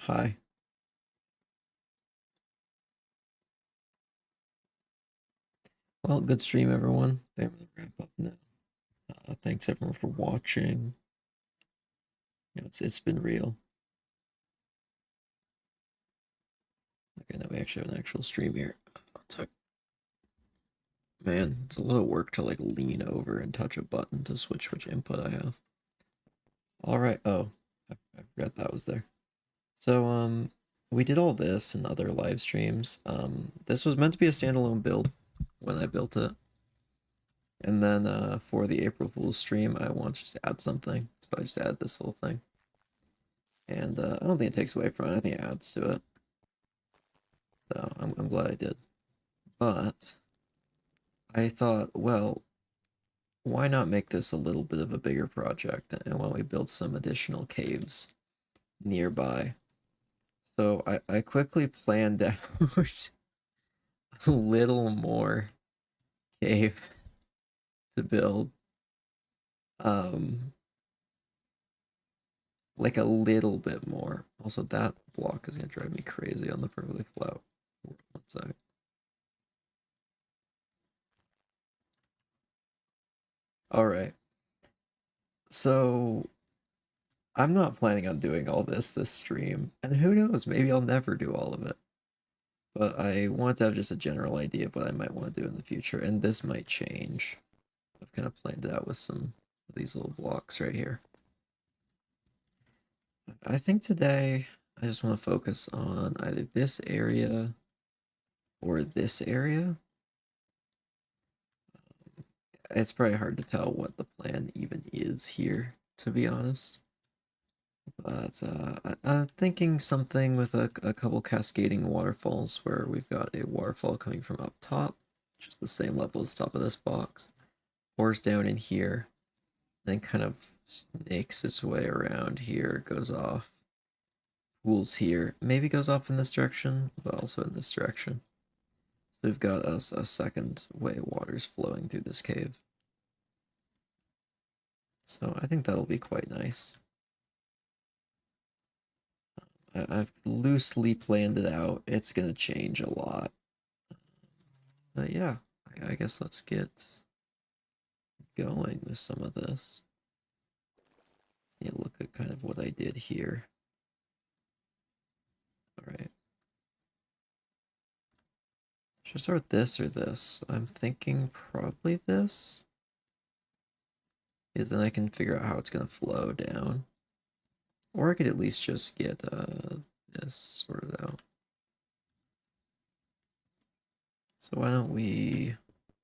Hi. Well, good stream, everyone. I'm gonna wrap up now. Thanks everyone for watching. It's been real. Okay, now we actually have an actual stream here. Man, it's a lot of work to like lean over and touch a button to switch which input I have. All right. Oh, I forgot that was there. So we did all this in other live streams. This was meant to be a standalone build when I built it. And then for the April Fool's stream, I wanted to just add something. So I just added this little thing. And I don't think it takes away from it. I think it adds to it. So I'm glad I did. But I thought, well, why not make this a little bit of a bigger project? And why don't we build some additional caves nearby? So I quickly planned out a little more cave to build. Um, like a little bit more. Also, that block is gonna drive me crazy on the perfectly flat. One sec. All right. So I'm not planning on doing all this stream, and who knows, maybe I'll never do all of it. But I want to have just a general idea of what I might want to do in the future, and this might change. I've kind of planned it out with some of these little blocks right here. I think today I just want to focus on either this area or this area. It's probably hard to tell what the plan even is here, to be honest. But I'm thinking something with a couple cascading waterfalls where we've got a waterfall coming from up top, which is the same level as the top of this box, pours down in here, then kind of snakes its way around here, goes off, pools here, maybe goes off in this direction, but also in this direction. So we've got us a second way waters flowing through this cave. So I think that'll be quite nice. I've loosely planned it out. It's gonna change a lot. But yeah, I guess let's get going with some of this. Yeah, look at kind of what I did here. All right. Should I start with this or this? I'm thinking probably this. Is then I can figure out how it's gonna flow down. Or I could at least just get this sorted out. So why don't we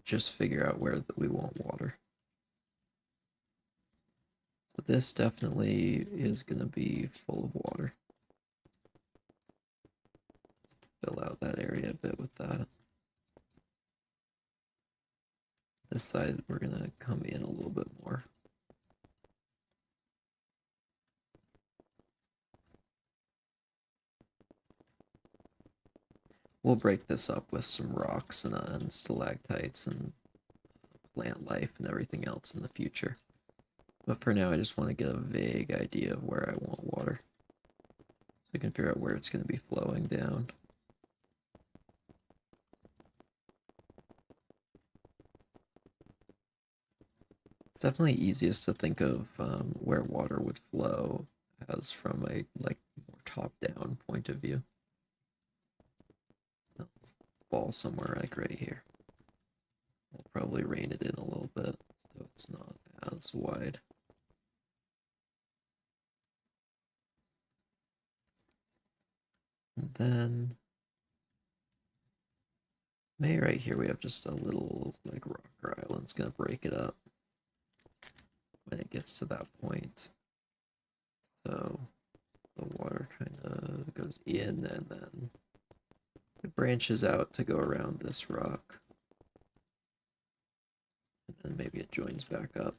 just figure out where we want water? So this definitely is gonna be full of water. Fill out that area a bit with that. This side, we're gonna come in a little bit more. We'll break this up with some rocks and stalactites and plant life and everything else in the future. But for now, I just want to get a vague idea of where I want water. So we can figure out where it's going to be flowing down. It's definitely easiest to think of where water would flow as from a like more top-down point of view. It'll fall somewhere like right here. We'll probably rein it in a little bit so it's not as wide. And then maybe right here we have just a little like rock island. It's gonna break it up when it gets to that point. So the water kind of goes in and then it branches out to go around this rock. And then maybe it joins back up.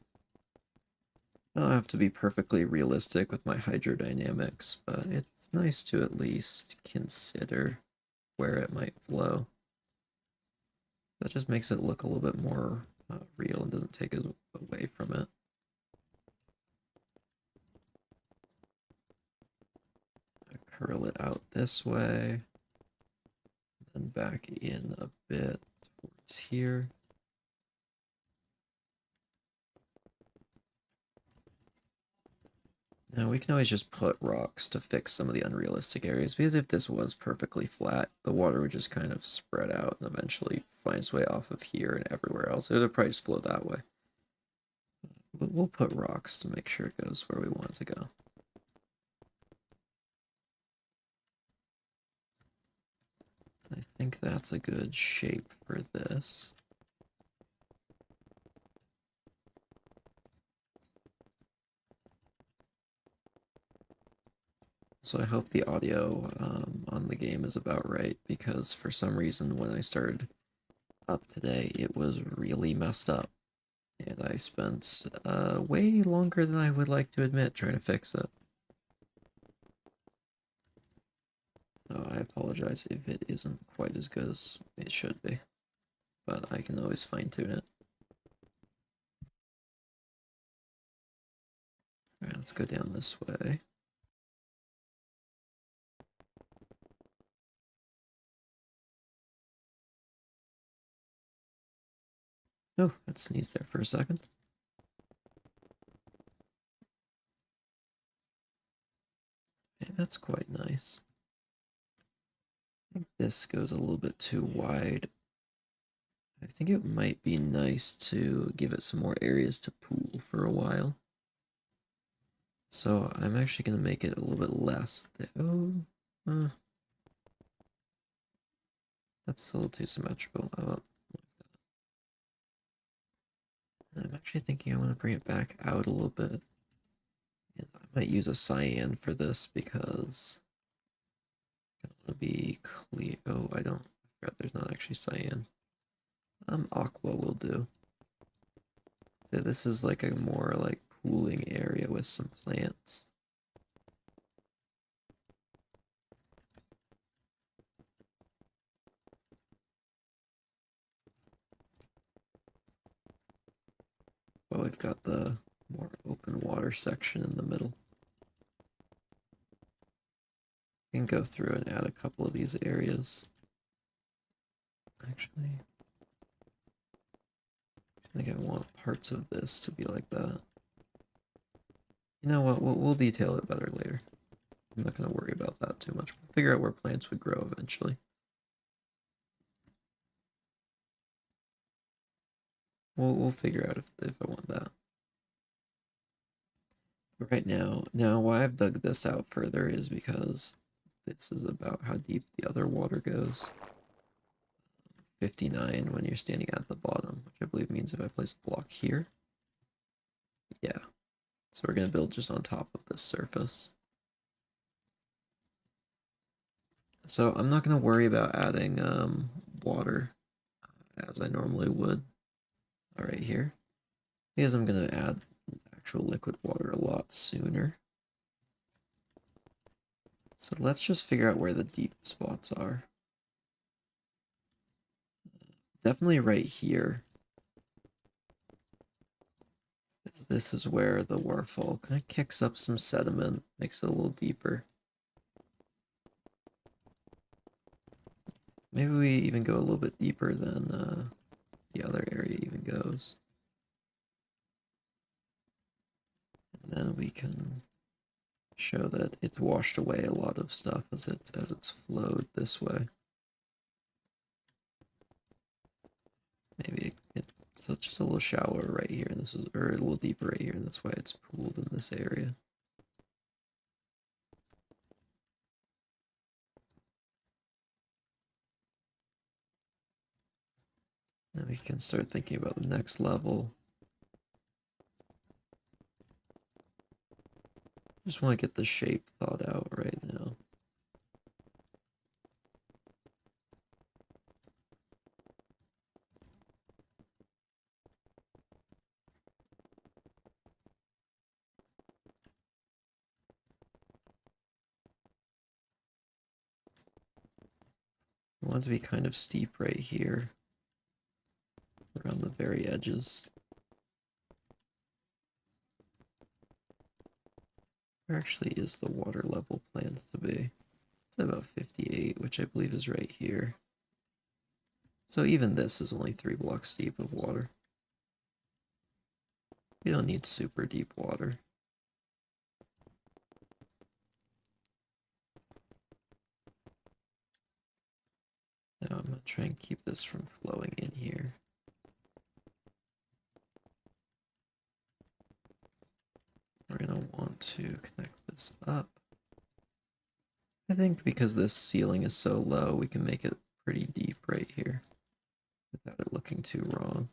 I don't have to be perfectly realistic with my hydrodynamics, but it's nice to at least consider where it might flow. That just makes it look a little bit more real and doesn't take it away from it. curl it out this way, then back in a bit towards here. Now we can always just put rocks to fix some of the unrealistic areas, because if this was perfectly flat, the water would just kind of spread out and eventually find its way off of here and everywhere else. It would probably just flow that way. But we'll put rocks to make sure it goes where we want it to go. I think that's a good shape for this. So I hope the audio on the game is about right, because for some reason when I started up today, it was really messed up. And I spent way longer than I would like to admit trying to fix it. So I apologize if it isn't quite as good as it should be, but I can always fine-tune it. Alright, let's go down this way. Oh, I sneezed there for a second. Okay, that's quite nice. I think this goes a little bit too wide. I think it might be nice to give it some more areas to pool for a while. So I'm actually going to make it a little bit less. That's a little too symmetrical. I'm actually thinking I want to bring it back out a little bit. And I might use a cyan for this because I want to be clear. Oh, I forgot there's not actually cyan. Aqua will do. So this is like a more like pooling area with some plants. Well, we've got the more open water section in the middle. We can go through and add a couple of these areas. Actually, I think I want parts of this to be like that. You know what, we'll detail it better later. I'm not going to worry about that too much. We'll figure out where plants would grow eventually. We'll figure out if I want that. But right now why I've dug this out further is because this is about how deep the other water goes. 59 when you're standing at the bottom, which I believe means if I place a block here. Yeah. So we're going to build just on top of this surface. So I'm not going to worry about adding water as I normally would right here, because I'm going to add actual liquid water a lot sooner. So let's just figure out where the deep spots are. Definitely right here. This is where the waterfall kind of kicks up some sediment, makes it a little deeper. Maybe we even go a little bit deeper than the other area even goes. And then we can show that it's washed away a lot of stuff as it's flowed this way. Maybe it's just a little shallower right here, and this is, or a little deeper right here, and that's why it's pooled in this area. Then we can start thinking about the next level. Just want to get the shape thought out right now. I want it to be kind of steep right here, around the very edges. Where actually is the water level planned to be? which I believe is right here. So even this is only 3 blocks deep of water. We don't need super deep water. Now I'm going to try and keep this from flowing in here. We're going to want to connect this up. I think because this ceiling is so low, we can make it pretty deep right here without it looking too wrong.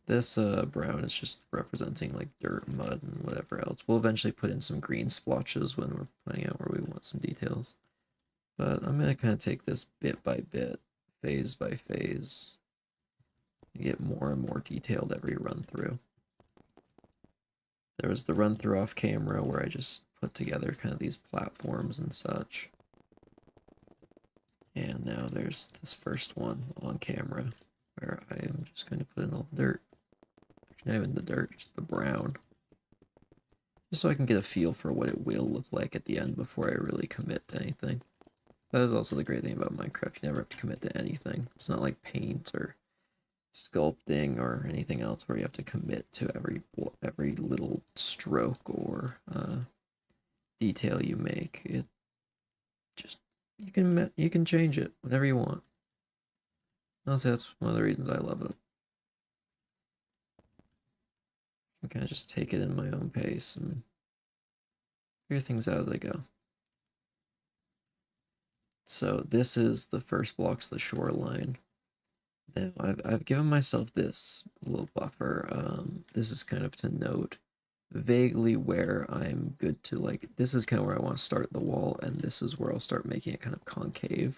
This brown is just representing like dirt, mud, and whatever else. We'll eventually put in some green splotches when we're planning out where we want some details. But I'm going to kind of take this bit by bit, phase by phase, and get more and more detailed every run through. There was the run through off camera where I just put together kind of these platforms and such. And now there's this first one on camera where I am just going to put in all the dirt. Not even the dirt, just the brown. Just so I can get a feel for what it will look like at the end before I really commit to anything. That is also the great thing about Minecraft. You never have to commit to anything. It's not like paint or sculpting or anything else where you have to commit to every little stroke or detail you make. It just you can change it whenever you want. Honestly, that's one of the reasons I love it. I can kind of just take it in my own pace and figure things out as I go. So this is the first block's the shoreline. Now I've given myself this little buffer. This is kind of to note vaguely where I'm good to, like, this is kind of where I want to start the wall, and this is where I'll start making it kind of concave.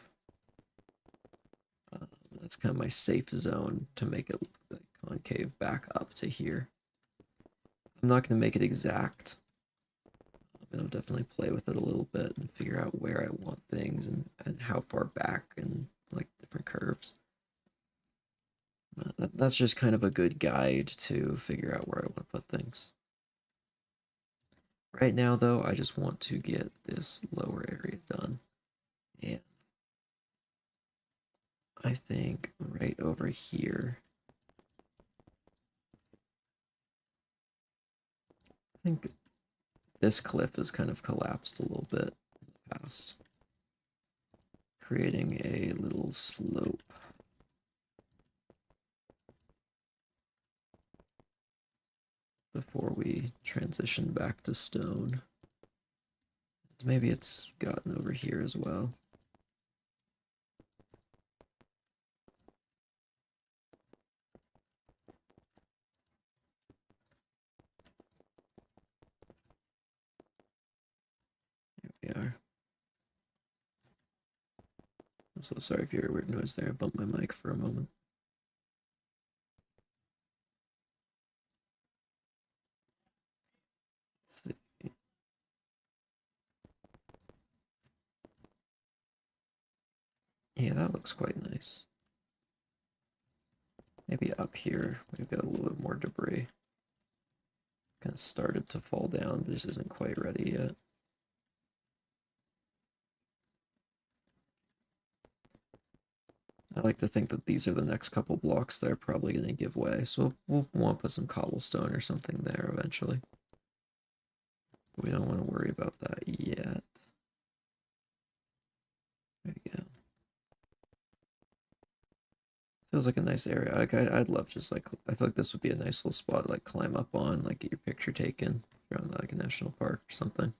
That's kind of my safe zone to make it like concave back up to here. I'm not going to make it exact. I'm going to definitely play with it a little bit and figure out where I want things and how far back and like different curves. That's just kind of a good guide to figure out where I want to put things. Right now, though, I just want to get this lower area done. And I think right over here, I think this cliff has kind of collapsed a little bit in the past, creating a little slope. Before we transition back to stone. Maybe it's gotten over here as well. There we are. I'm so sorry if you hear a weird noise there. I bumped my mic for a moment. Let's see. Yeah, that looks quite nice. Maybe up here we've got a little bit more debris. Kind of started to fall down, but this isn't quite ready yet. I like to think that these are the next couple blocks that are probably going to give way, so we'll want to put some cobblestone or something there eventually. We don't want to worry about that yet. There we go. Feels like a nice area. Like I'd love just like, I feel like this would be a nice little spot to like climb up on, like get your picture taken if you're on like a national park or something.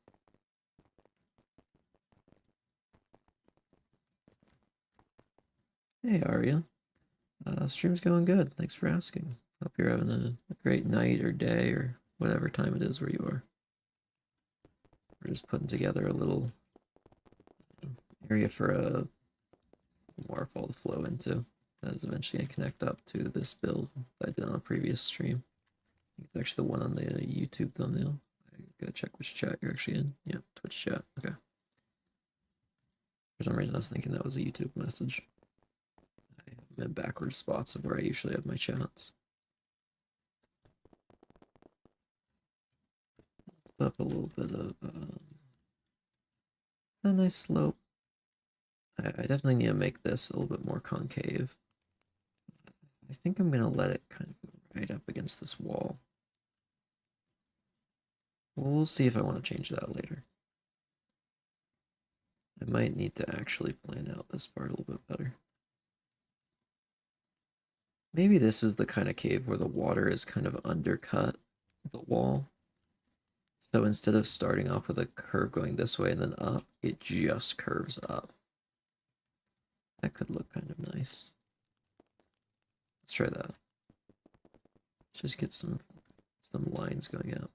Hey Arya, stream's going good. Thanks for asking. Hope you're having a great night or day or whatever time it is where you are. We're just putting together a little area for a waterfall to flow into. That is eventually going to connect up to this build that I did on a previous stream. It's actually the one on the YouTube thumbnail. I gotta check which chat you're actually in. Yeah, Twitch chat. Okay. For some reason, I was thinking that was a YouTube message. I'm in backwards spots of where I usually have my chats. up a little bit of a nice slope. I definitely need to make this a little bit more concave. I think I'm gonna let it kind of go right up against this wall. We'll see if I want to change that later. I might need to actually plan out this part a little bit better. Maybe this is the kind of cave where the water is kind of undercut the wall. So instead of starting off with a curve going this way and then up, it just curves up. That could look kind of nice. Let's try that. Let's just get some lines going out.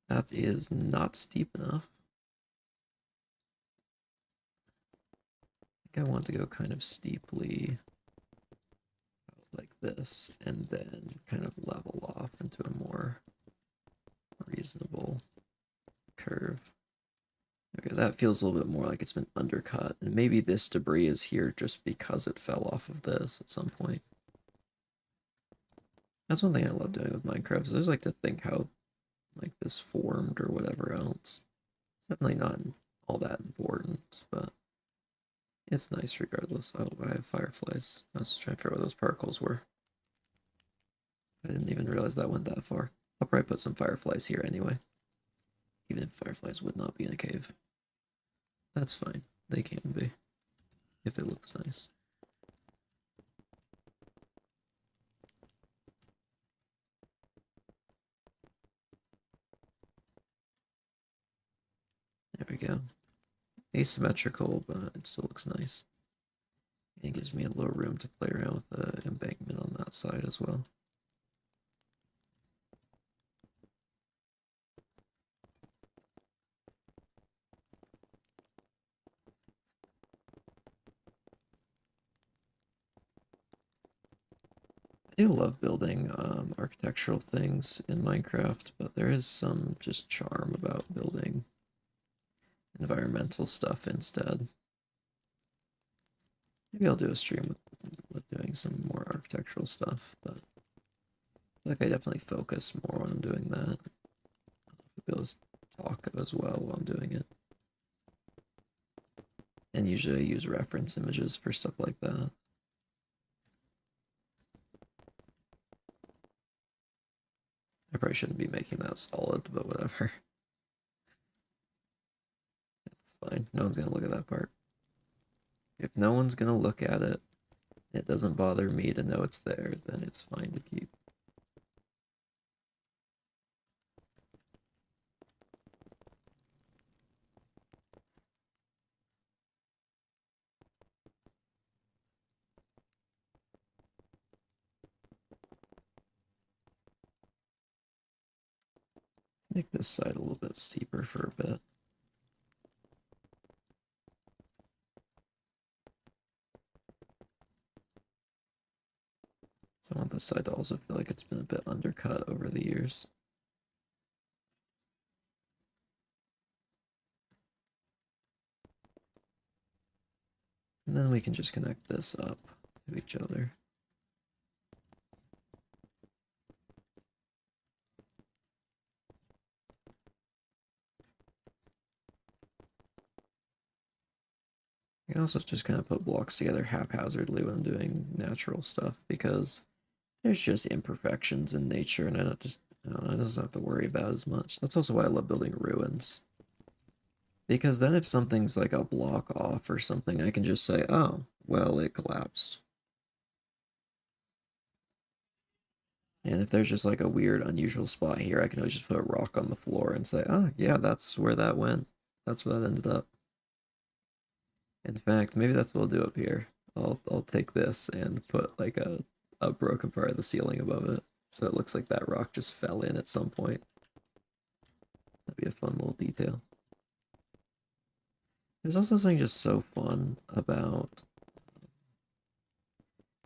That is not steep enough. I think I want to go kind of steeply like this, and then kind of level off into a more reasonable curve. Okay, that feels a little bit more like it's been undercut, and maybe this debris is here just because it fell off of this at some point. That's one thing I love doing with Minecraft, is I just like to think how like this formed or whatever else. It's definitely not all that important, but it's nice regardless. Oh, I have fireflies. I was trying to figure out what those particles were. I didn't even realize that went that far. I'll probably put some fireflies here anyway. Even if fireflies would not be in a cave. That's fine. They can be. If it looks nice. There we go. Asymmetrical, but it still looks nice. And it gives me a little room to play around with the embankment on that side as well. I do love building architectural things in Minecraft, but there is some just charm about building environmental stuff instead. Maybe I'll do a stream with doing some more architectural stuff, but I feel like I definitely focus more when I'm doing that. I'll be able to talk as well while I'm doing it. And usually I use reference images for stuff like that. I probably shouldn't be making that solid, but whatever. It's fine. No one's gonna look at that part. If no one's gonna look at it, it doesn't bother me to know it's there, then it's fine to keep. Let's make this side a little bit steeper for a bit. So I want this side to also feel like it's been a bit undercut over the years. And then we can just connect this up to each other. I can also just kind of put blocks together haphazardly when I'm doing natural stuff, because there's just imperfections in nature, and I don't know, I don't have to worry about as much. That's also why I love building ruins. Because then if something's like a block off or something, I can just say, oh, well, it collapsed. And if there's just like a weird, unusual spot here, I can always just put a rock on the floor and say, oh, yeah, that's where that went. That's where that ended up. In fact, maybe that's what I'll do up here. I'll take this and put like a broken part of the ceiling above it, so it looks like that rock just fell in at some point. That'd be a fun little detail. There's also something just so fun about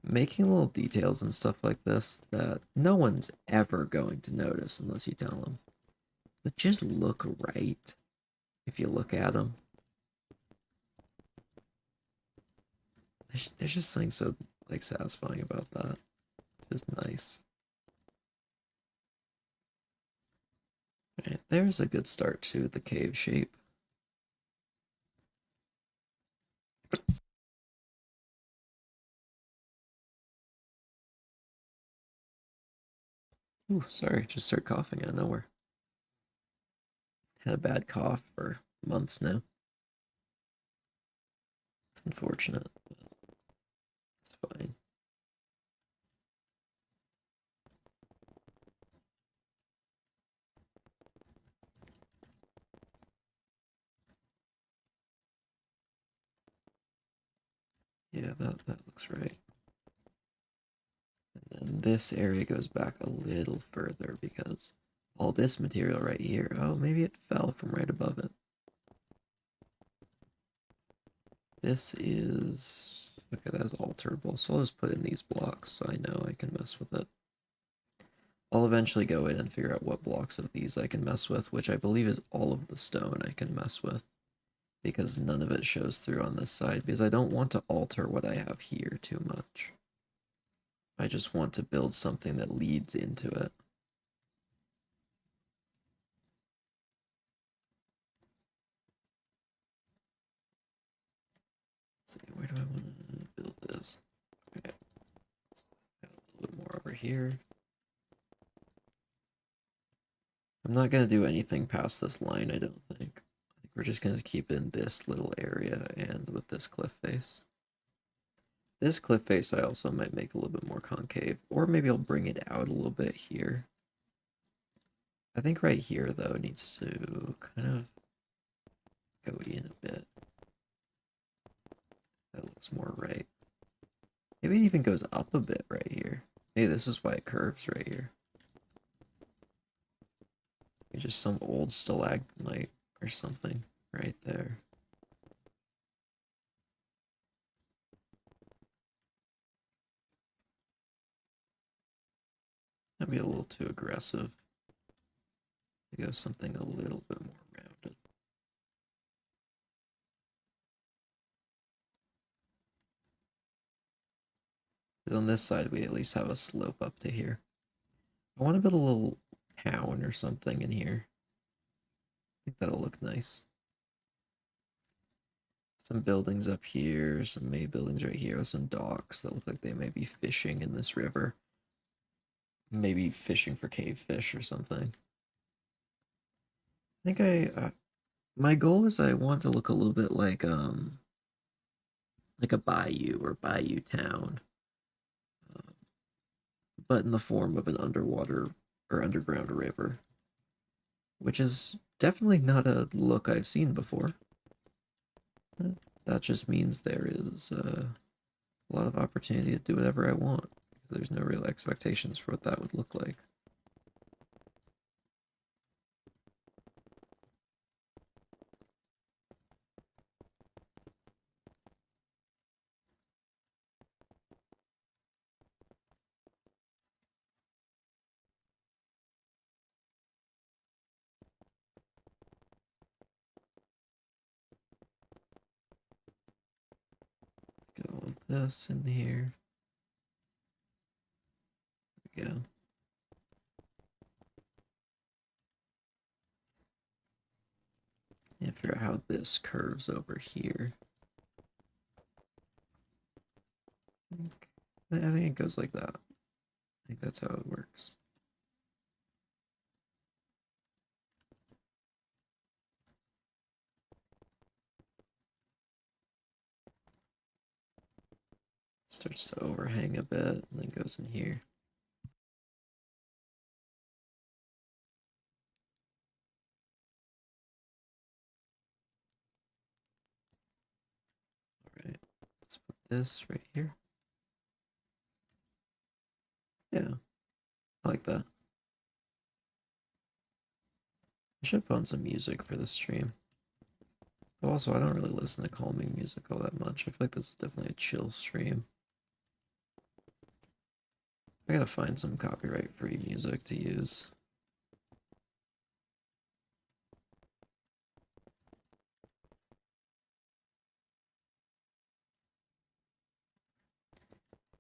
making little details and stuff like this that no one's ever going to notice unless you tell them. But just look right if you look at them. There's just something so like satisfying about that. It's just nice. Right, there's a good start to the cave shape. Ooh, sorry, just start coughing out of nowhere. Had a bad cough for months now. It's unfortunate, but it's fine. Yeah, that looks right. And then this area goes back a little further because all this material right here, oh, maybe it fell from right above it. This is, okay, that's alterable, so I'll just put in these blocks so I know I can mess with it. I'll eventually go in and figure out what blocks of these I can mess with, which I believe is all of the stone I can mess with, because none of it shows through on this side, because I don't want to alter what I have here too much. I just want to build something that leads into it. Let's see, where do I want to build this? Okay, let's add a little bit more over here. I'm not going to do anything past this line, I don't think. I think we're just going to keep in this little area and with this cliff face. This cliff face I also might make a little bit more concave, or maybe I'll bring it out a little bit here. I think right here, though, needs to kind of go in a bit. That looks more right. Maybe it even goes up a bit right here. Maybe this is why it curves right here. Maybe just some old stalagmite or something right there. That'd be a little too aggressive. Go something a little bit more rounded. On this side, we at least have a slope up to here. I want to build a little town or something in here. I think that'll look nice. Some buildings up here, some May buildings right here, with some docks that look like they may be fishing in this river. Maybe fishing for cave fish or something. I think my goal is I want to look a little bit like a bayou or bayou town, but in the form of an underwater or underground river, which is definitely not a look I've seen before. That just means there is a lot of opportunity to do whatever I want. There's no real expectations for what that would look like. Go with this in here. There we go. And figure out how this curves over here. I think it goes like that. I think that's how it works. Starts to overhang a bit and then goes in here. Alright, let's put this right here. Yeah, I like that. I should put on some music for this stream. But also, I don't really listen to calming music all that much. I feel like this is definitely a chill stream. I gotta find some copyright-free music to use.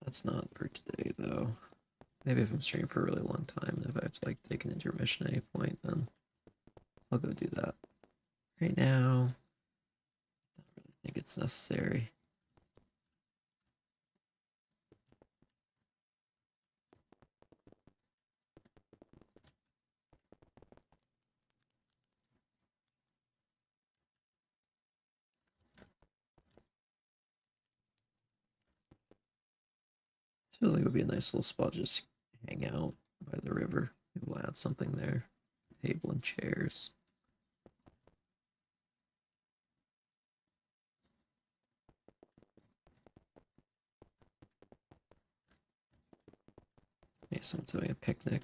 That's not for today, though. Maybe if I'm streaming for a really long time, and if I have to, like, take an intermission at any point, then I'll go do that. Right now, I don't really think it's necessary. Feels like it would be a nice little spot just hang out by the river. Maybe we'll add something there. Table and chairs. Maybe someone's having a picnic.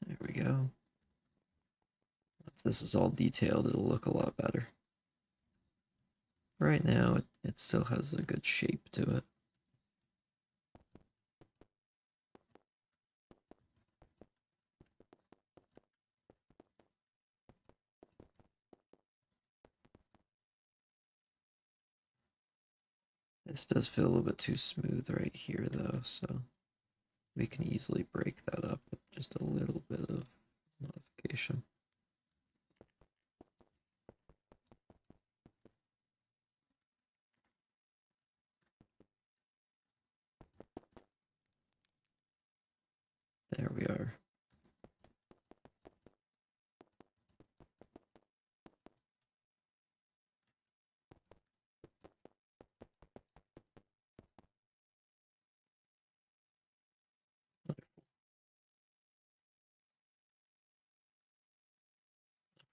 There we go. Once this is all detailed, it'll look a lot better. Right now, it still has a good shape to it. This does feel a little bit too smooth right here, though, so we can easily break that up with just a little bit of modification. There we are.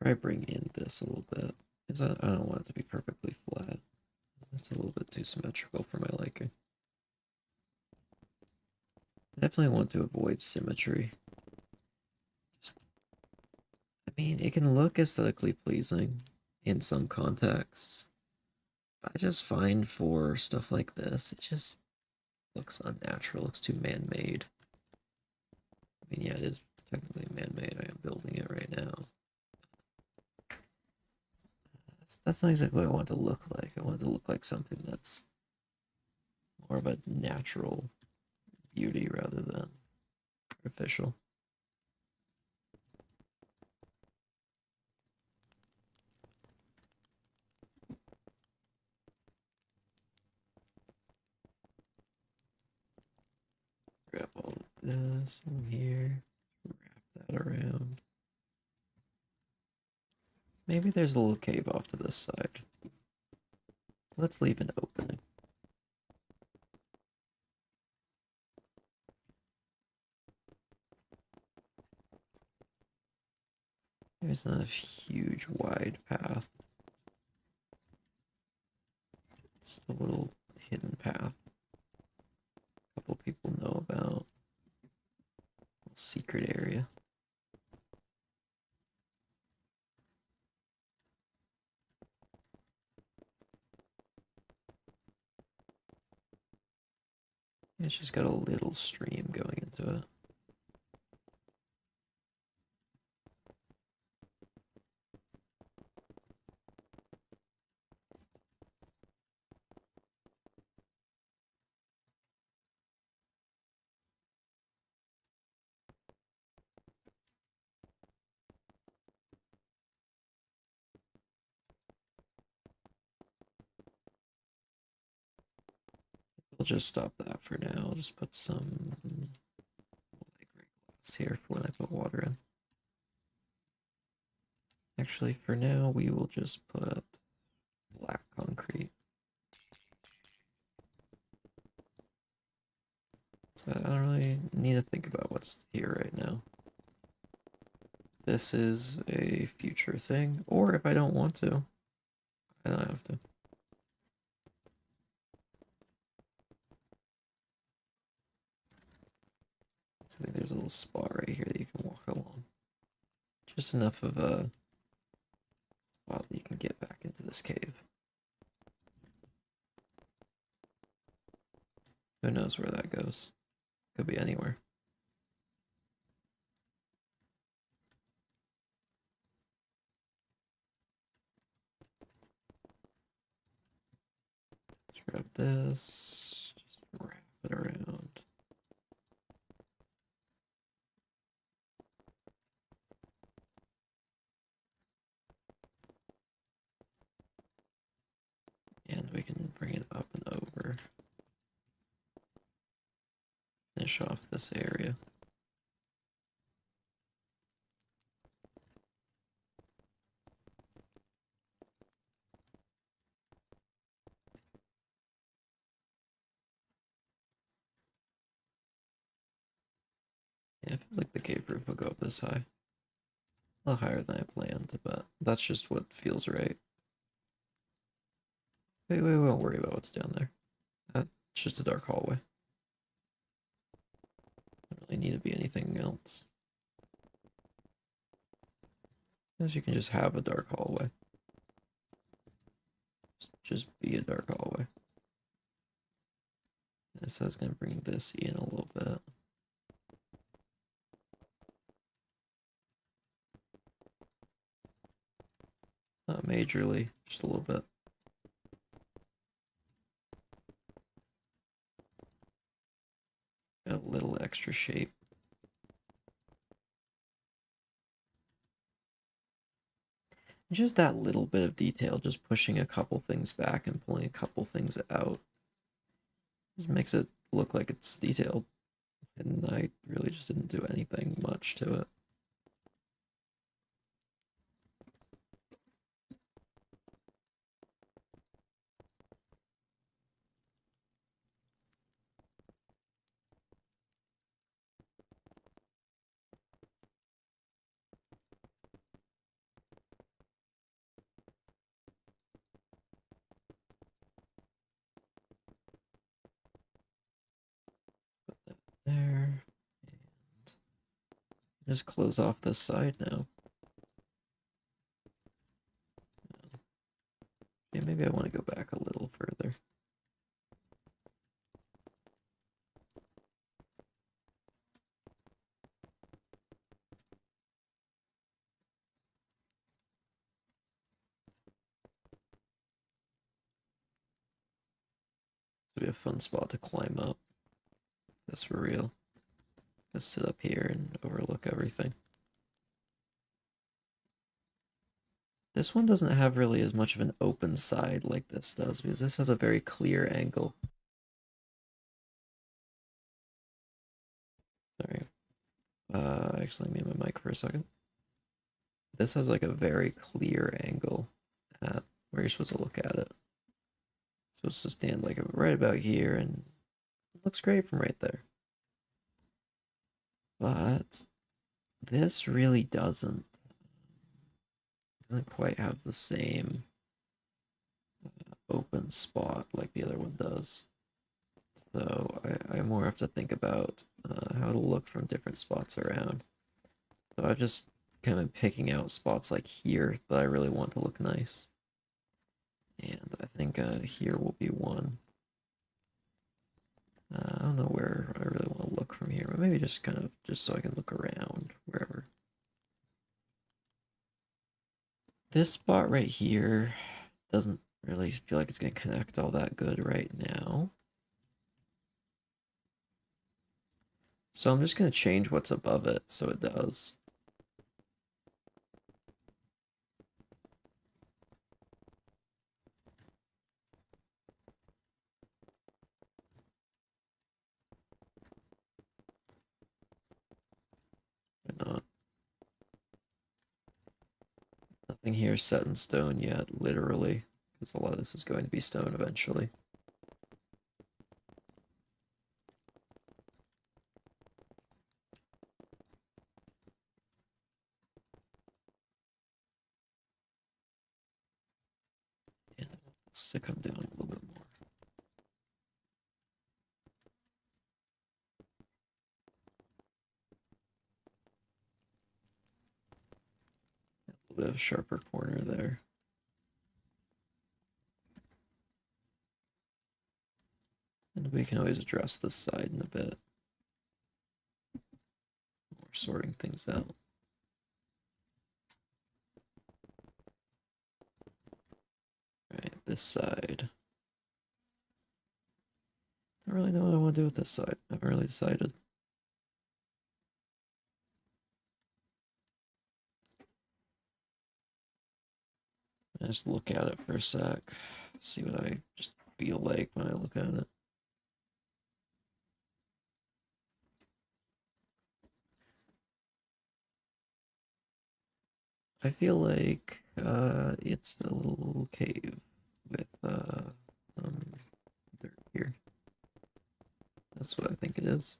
Probably bring in this a little bit, because I don't want it to be perfectly flat. It's a little bit too symmetrical for my liking. I definitely want to avoid symmetry. I mean, it can look aesthetically pleasing in some contexts, but I just find for stuff like this, it just looks unnatural, looks too man-made. I mean, yeah, it is technically man-made. I am building it right now. That's not exactly what I want it to look like. I want it to look like something that's more of a natural beauty rather than artificial. Grab all this in here, wrap that around. Maybe there's a little cave off to this side. Let's leave an opening. There's not a huge wide path. It's a little hidden path a couple people know about. A secret area. It's just got a little stream going into it. We'll just stop that for now. I'll just put some like glass here for when I put water in. Actually, for now, we will just put black concrete. So I don't really need to think about what's here right now. This is a future thing, or if I don't want to, I don't have to. So I think there's a little spot right here that you can walk along. Just enough of a spot that you can get back into this cave. Who knows where that goes? Could be anywhere. grab this, just wrap it around. And we can bring it up and over. Finish off this area. Yeah, I feel like the cave roof will go up this high. A little higher than I planned, but that's just what feels right. We won't worry about what's down there. That's just a dark hallway. Don't really need to be anything else. Because you can just have a dark hallway. Just be a dark hallway. So I was going to bring this in a little bit. Not majorly, just a little bit. A little extra shape. Just that little bit of detail, just pushing a couple things back and pulling a couple things out. Just makes it look like it's detailed. And I really just didn't do anything much to it. Put that there. And just close off this side now. Yeah, maybe I want to go back a little further. This would be a fun spot to climb up. That's for real. Just sit up here and overlook everything. This one doesn't have really as much of an open side like this does, because this has a very clear angle. Sorry. Actually, mute my mic for a second. This has like a very clear angle at where you're supposed to look at it. So it's supposed to stand like right about here, and it looks great from right there. But this really doesn't quite have the same open spot like the other one does. So I more have to think about how to look from different spots around. So I've just kind of picking out spots like here that I really want to look nice. And I think here will be one. I don't know where I really want to look from here, but maybe just kind of just so I can look around wherever. This spot right here doesn't really feel like it's going to connect all that good right now. So I'm just going to change what's above it so it does. Why not? Nothing here is set in stone yet, literally, because a lot of this is going to be stone eventually. And I want this to come down a little bit more. A little bit of sharper corner there. And we can always address this side in a bit. We're sorting things out. Right, this side. don't really know what I want to do with this side. I haven't really decided. I just look at it for a sec, see what I just feel like when I look at it. I feel like it's a little cave with some dirt here. That's what I think it is.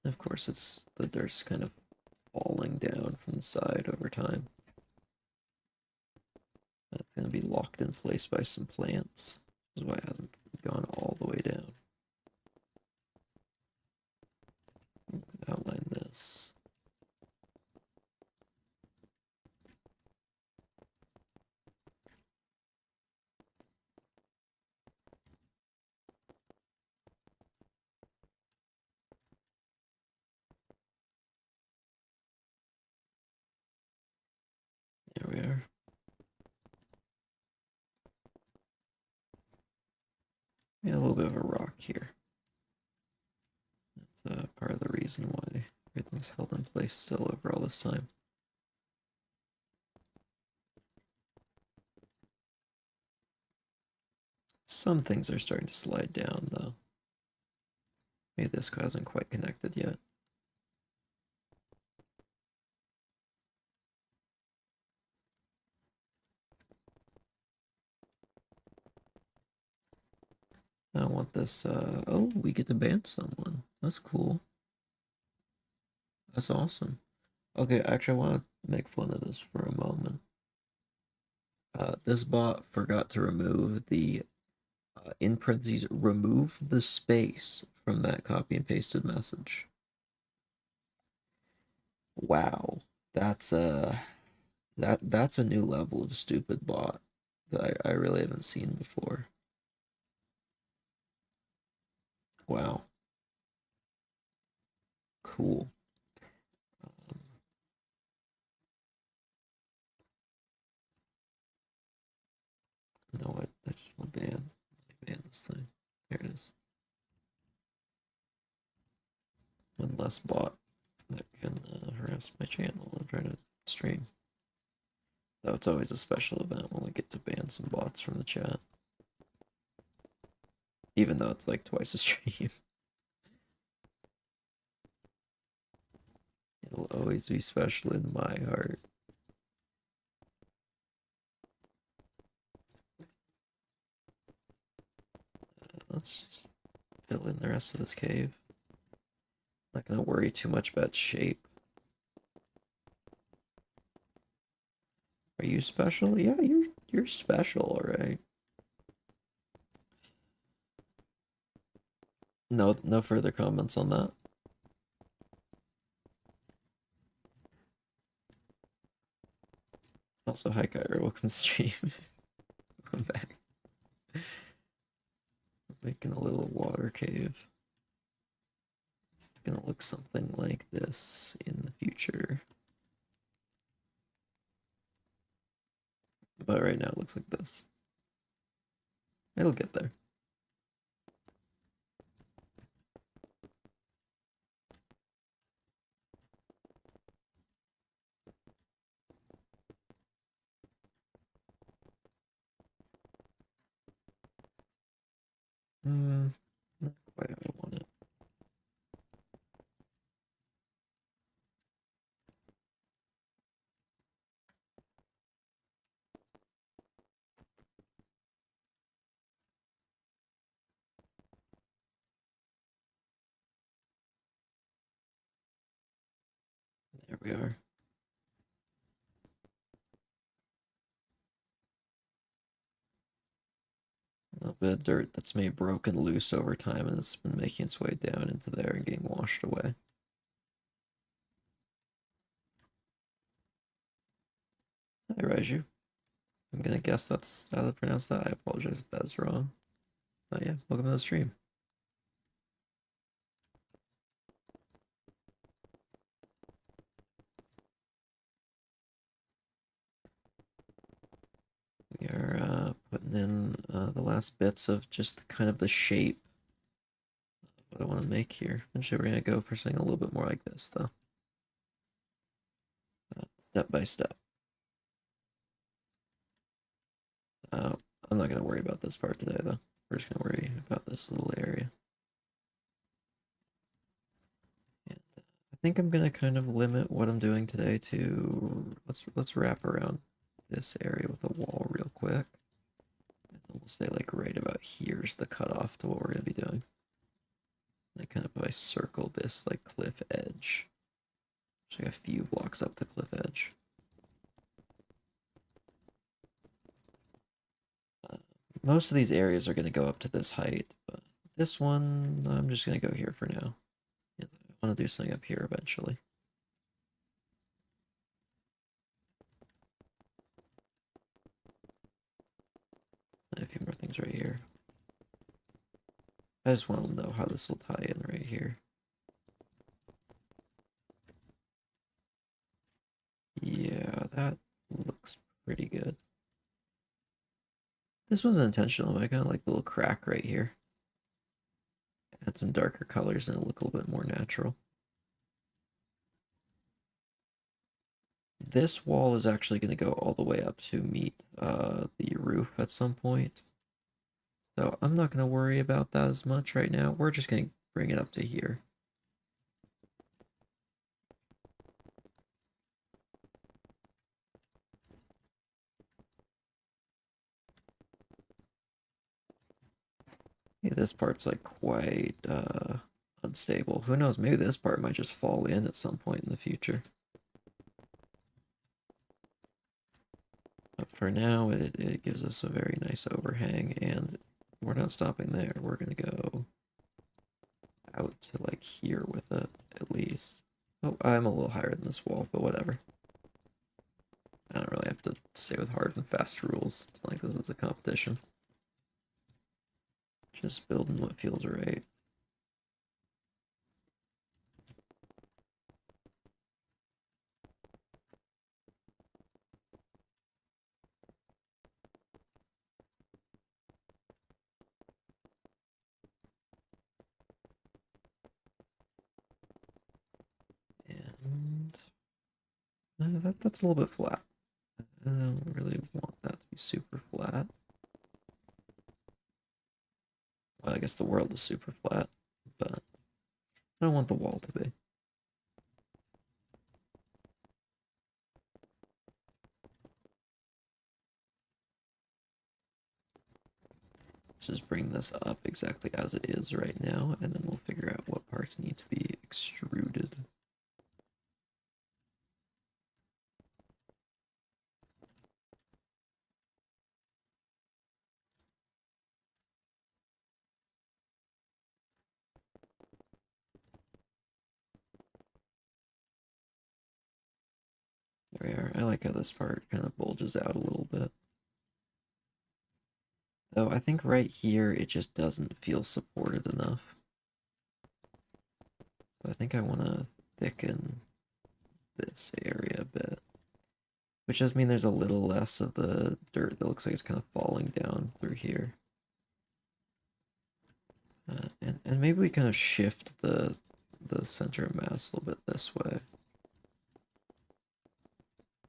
Of course, it's the dirt's kind of falling down from the side over time. That's going to be locked in place by some plants, which is why it hasn't gone all the way down. Outline this. There we are. Yeah, a little bit of a rock here. That's part of the reason why everything's held in place still over all this time. Some things are starting to slide down, though. Maybe this hasn't quite connected yet. I want this, oh, we get to ban someone. That's cool. That's awesome. Okay, actually, I want to make fun of this for a moment. This bot forgot to remove the, in parentheses, remove the space from that copy and pasted message. Wow. That's that's a new level of stupid bot that I really haven't seen before. Wow. Cool. Um, no, I just want to ban this thing. Here it is. One less bot that can harass my channel and try to stream. Though it's always a special event when we get to ban some bots from the chat. Even though it's like twice a stream. It'll always be special in my heart. Let's just fill in the rest of this cave. Not gonna worry too much about shape. Are you special? Yeah, you're special, alright. No further comments on that. Also, hi Kyra, welcome to stream. Welcome back. Making a little water cave. It's gonna look something like this in the future. But right now it looks like this. It'll get there. Not quite how I want it. There we are. A little bit of dirt that's maybe broken loose over time and it's been making its way down into there and getting washed away. Hi, Raiju. I'm gonna guess that's how to pronounce that. I apologize if that's wrong. But yeah, welcome to the stream. We are last bits of just kind of the shape of what I want to make here. Eventually we're going to go for something a little bit more like this, though. Step by step. I'm not going to worry about this part today, though. We're just going to worry about this little area. And I think I'm going to kind of limit what I'm doing today to... Let's wrap around this area with a wall real quick. And then we'll say, like, right about here's the cutoff to what we're going to be doing. Like, kind of if I circle this, like, cliff edge. Just like a few blocks up the cliff edge. Most of these areas are going to go up to this height, but this one, I'm just going to go here for now. I want to do something up here eventually. And a few more things right here. I just want to know how this will tie in right here. Yeah, that looks pretty good. This wasn't intentional, but I kind of like the little crack right here. Add some darker colors and it'll look a little bit more natural. This wall is actually going to go all the way up to meet the roof at some point. So I'm not going to worry about that as much right now. We're just going to bring it up to here. Yeah, this part's like quite unstable. Who knows, maybe this part might just fall in at some point in the future. But for now, it gives us a very nice overhang, and we're not stopping there. We're going to go out to like here with it, at least. Oh, I'm a little higher than this wall, but whatever. I don't really have to stay with hard and fast rules. It's not like this is a competition. Just building what feels right. And that's a little bit flat. I don't really want that to be super flat. Well, I guess the world is super flat, but I don't want the wall to be. Let's just bring this up exactly as it is right now, and then we'll figure out what parts need to be extruded. There we are. I like how this part kind of bulges out a little bit. Though I think right here it just doesn't feel supported enough. So I think I want to thicken this area a bit. Which does mean there's a little less of the dirt that looks like it's kind of falling down through here. And maybe we kind of shift the center of mass a little bit this way.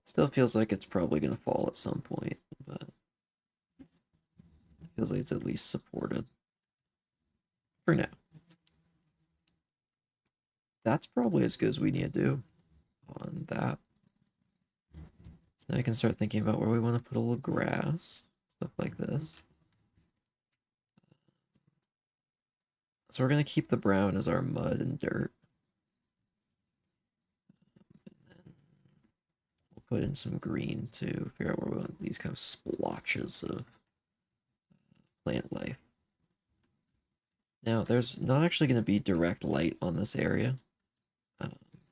Still feels like it's probably going to fall at some point, but it feels like it's at least supported for now. That's probably as good as we need to do on that. So now I can start thinking about where we want to put a little grass, stuff like this. So we're going to keep the brown as our mud and dirt. And then we'll put in some green to figure out where we want these kind of splotches of plant life. Now, there's not actually going to be direct light on this area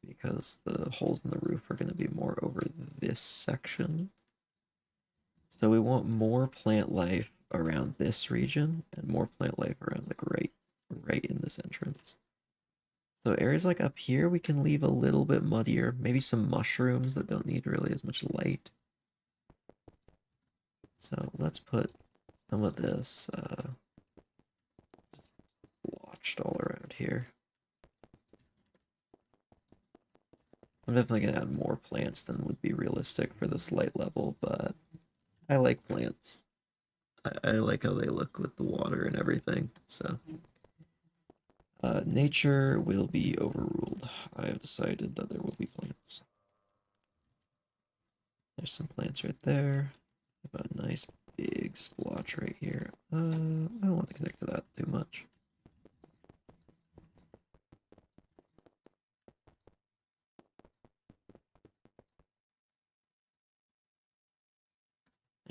because the holes in the roof are going to be more over this section. So we want more plant life around this region and more plant life around like right in this entrance. So areas like up here we can leave a little bit muddier, maybe some mushrooms that don't need really as much light. So let's put some of this blotched all around here. I'm definitely gonna add more plants than would be realistic for this light level, but I like plants. I like how they look with the water and everything, so. Nature will be overruled. I have decided that there will be plants. There's some plants right there. Have a nice big splotch right here. I don't want to connect to that too much.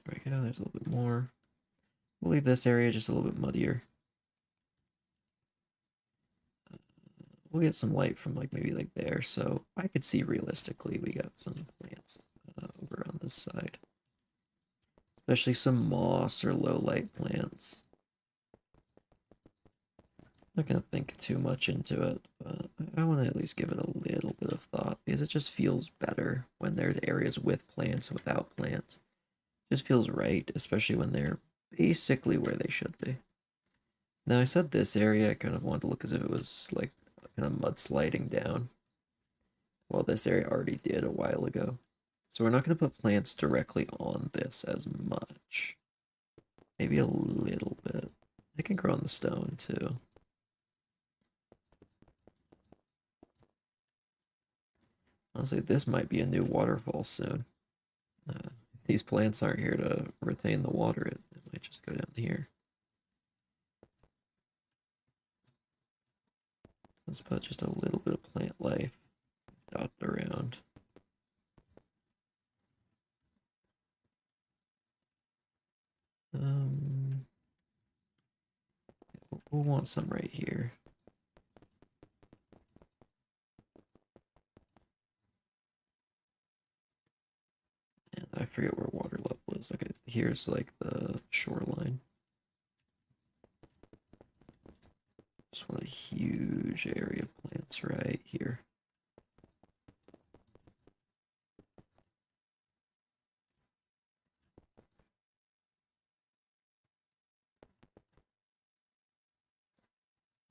There we go, there's a little bit more. We'll leave this area just a little bit muddier. We'll get some light from like maybe like there, so I could see realistically we got some plants over on this side. Especially some moss or low light plants. Not gonna think too much into it, but I want to at least give it a little bit of thought because it just feels better when there's areas with plants and without plants. It just feels right, especially when they're basically where they should be. Now I said this area I kind of wanted to look as if it was like kind of mudsliding down. Well, this area already did a while ago. So we're not going to put plants directly on this as much. Maybe a little bit. They can grow on the stone too. Honestly, this might be a new waterfall soon. If these plants aren't here to retain the water, it might just go down here. Let's put just a little bit of plant life dotted around. We'll want some right here. And I forget where water level is. Okay, here's like the shoreline. Just want a huge area of plants right here.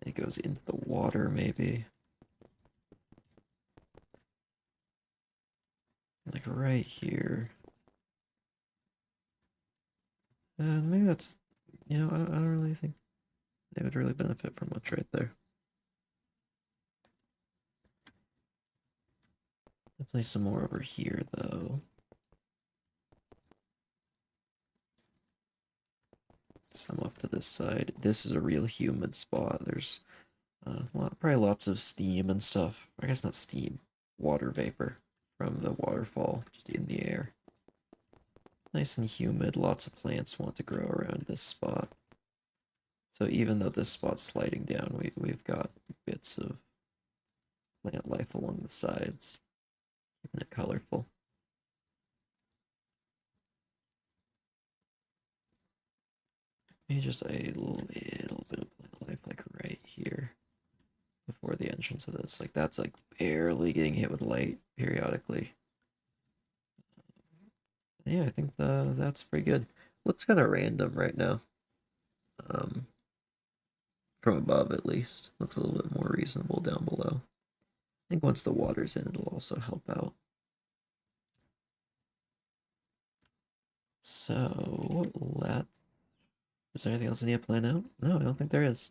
It goes into the water, maybe. Like right here. And maybe that's, I don't really think they would really benefit from much right there. Definitely some more over here, though. Some off to this side. This is a real humid spot. There's probably lots of steam and stuff. I guess not steam, water vapor from the waterfall just in the air. Nice and humid. Lots of plants want to grow around this spot. So even though this spot's sliding down, we've got bits of plant life along the sides, keeping it colorful. Maybe just a little bit of plant life, like right here, before the entrance of this. Like that's like barely getting hit with light periodically. Yeah, I think that's pretty good. Looks kind of random right now. From above at least. Looks a little bit more reasonable down below. I think once the water's in, it'll also help out. So let's. Is there anything else I need to plan out? No, I don't think there is.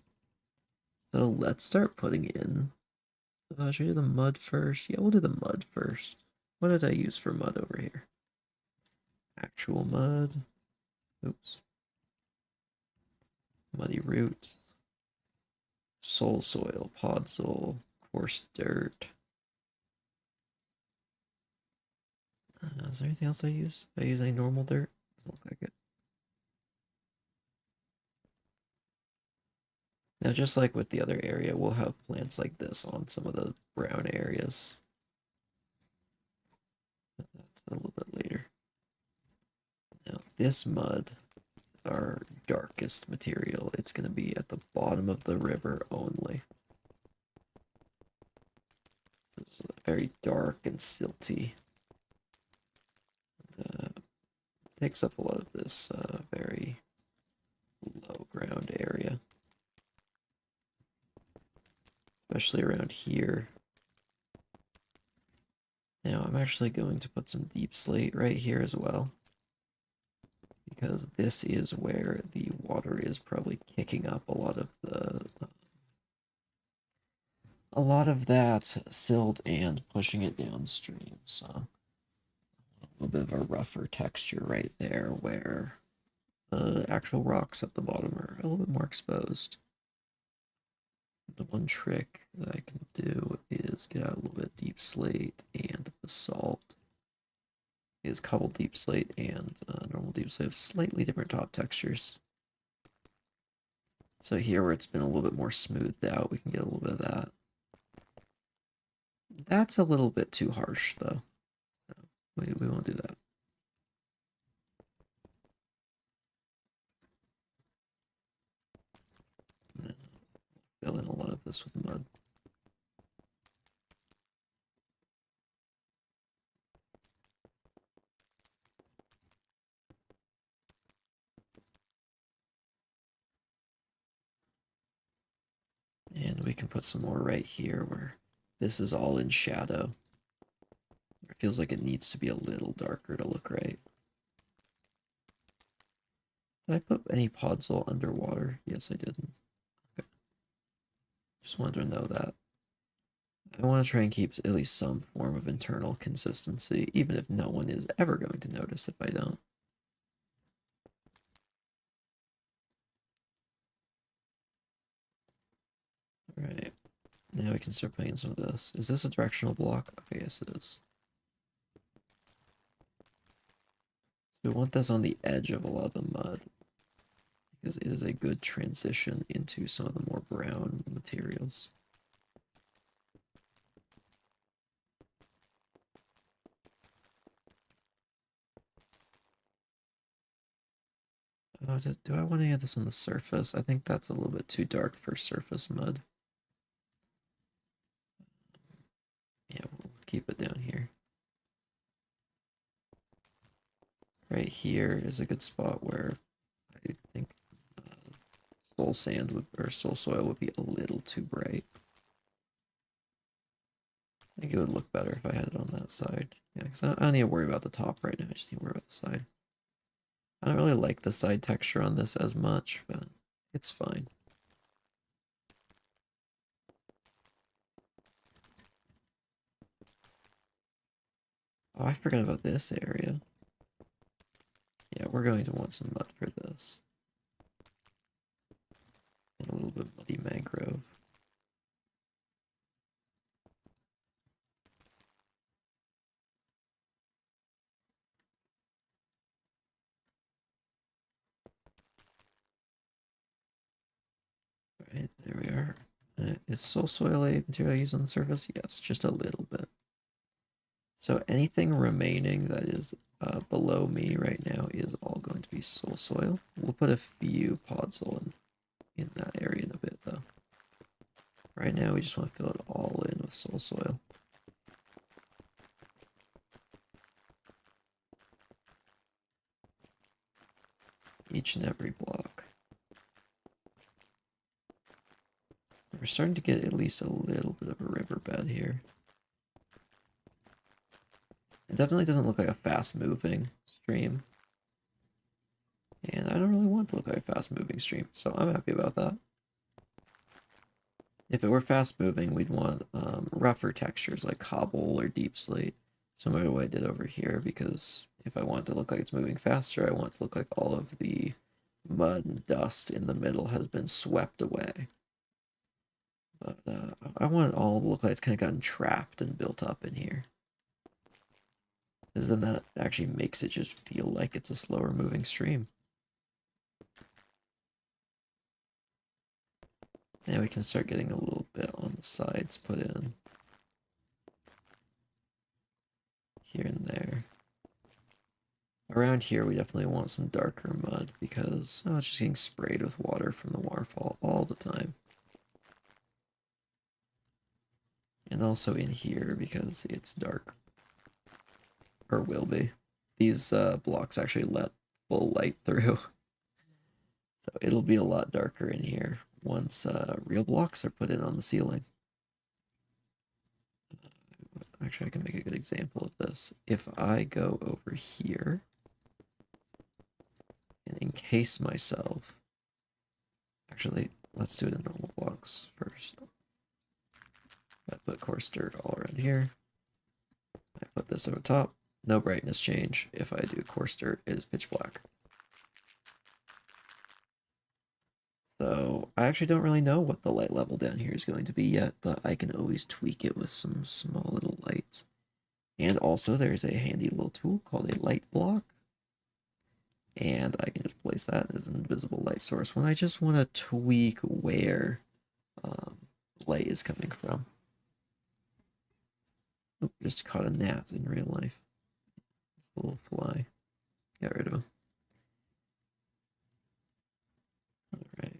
So let's start putting in. Should we do the mud first? Yeah, we'll do the mud first. What did I use for mud over here? Actual mud. Oops. Muddy roots. Soul soil, podzol, coarse dirt. Is there anything else I use? I use any normal dirt? Doesn't look like it. Now, just like with the other area, we'll have plants like this on some of the brown areas. But that's a little bit later. Now, this mud is our darkest material. It's going to be at the bottom of the river only. It's very dark and silty. And, takes up a lot of this very low ground area. Especially around here. Now I'm actually going to put some deep slate right here as well. Because this is where the water is probably kicking up a lot of that silt and pushing it downstream. So a little bit of a rougher texture right there where the actual rocks at the bottom are a little bit more exposed. The one trick that I can do is get out a little bit of deep slate and basalt. Is cobbled deep slate and normal deep slate have slightly different top textures. So here where it's been a little bit more smoothed out, we can get a little bit of that. That's a little bit too harsh though. So we won't do that. And then fill in a lot of this with mud. And we can put some more right here where this is all in shadow. It feels like it needs to be a little darker to look right. Did I put any podzol underwater? Yes, I didn't. Okay. Just wanted to know that. I want to try and keep at least some form of internal consistency, even if no one is ever going to notice if I don't. Alright, now we can start putting in some of this. Is this a directional block? Okay, yes it is. We want this on the edge of a lot of the mud, because it is a good transition into some of the more brown materials. Do I want to add this on the surface? I think that's a little bit too dark for surface mud. Yeah, we'll keep it down here. Right here is a good spot where I think soul sand would, or soul soil would be a little too bright. I think it would look better if I had it on that side. Yeah, because I don't need to worry about the top right now. I just need to worry about the side. I don't really like the side texture on this as much, but it's fine. Oh, I forgot about this area. Yeah, we're going to want some mud for this. And a little bit muddy mangrove. Alright, there we are. Is soul soil a material I use on the surface? Yes, just a little bit. So anything remaining that is below me right now is all going to be soul soil. We'll put a few podzol in that area in a bit though. Right now we just want to fill it all in with soul soil. Each and every block. We're starting to get at least a little bit of a riverbed here. It definitely doesn't look like a fast-moving stream. And I don't really want it to look like a fast-moving stream, so I'm happy about that. If it were fast-moving, we'd want rougher textures like cobble or deep slate, similar to what I did over here, because if I want it to look like it's moving faster, I want it to look like all of the mud and dust in the middle has been swept away. But I want it all to look like it's kind of gotten trapped and built up in here. Because then that actually makes it just feel like it's a slower moving stream. Now we can start getting a little bit on the sides put in. Here and there. Around here we definitely want some darker mud because it's just getting sprayed with water from the waterfall all the time. And also in here because it's dark. Or will be. These blocks actually let full light through. So it'll be a lot darker in here once real blocks are put in on the ceiling. Actually, I can make a good example of this. If I go over here and encase myself, actually, let's do it in normal blocks first. I put coarse dirt all around here. I put this over top. No brightness change. If I do coarse dirt, it is pitch black. So I actually don't really know what the light level down here is going to be yet, but I can always tweak it with some small little lights. And also there's a handy little tool called a light block. And I can just place that as an invisible light source when I just want to tweak where light is coming from. Oh, just caught a gnat in real life. Little fly. Get rid of him. Alright.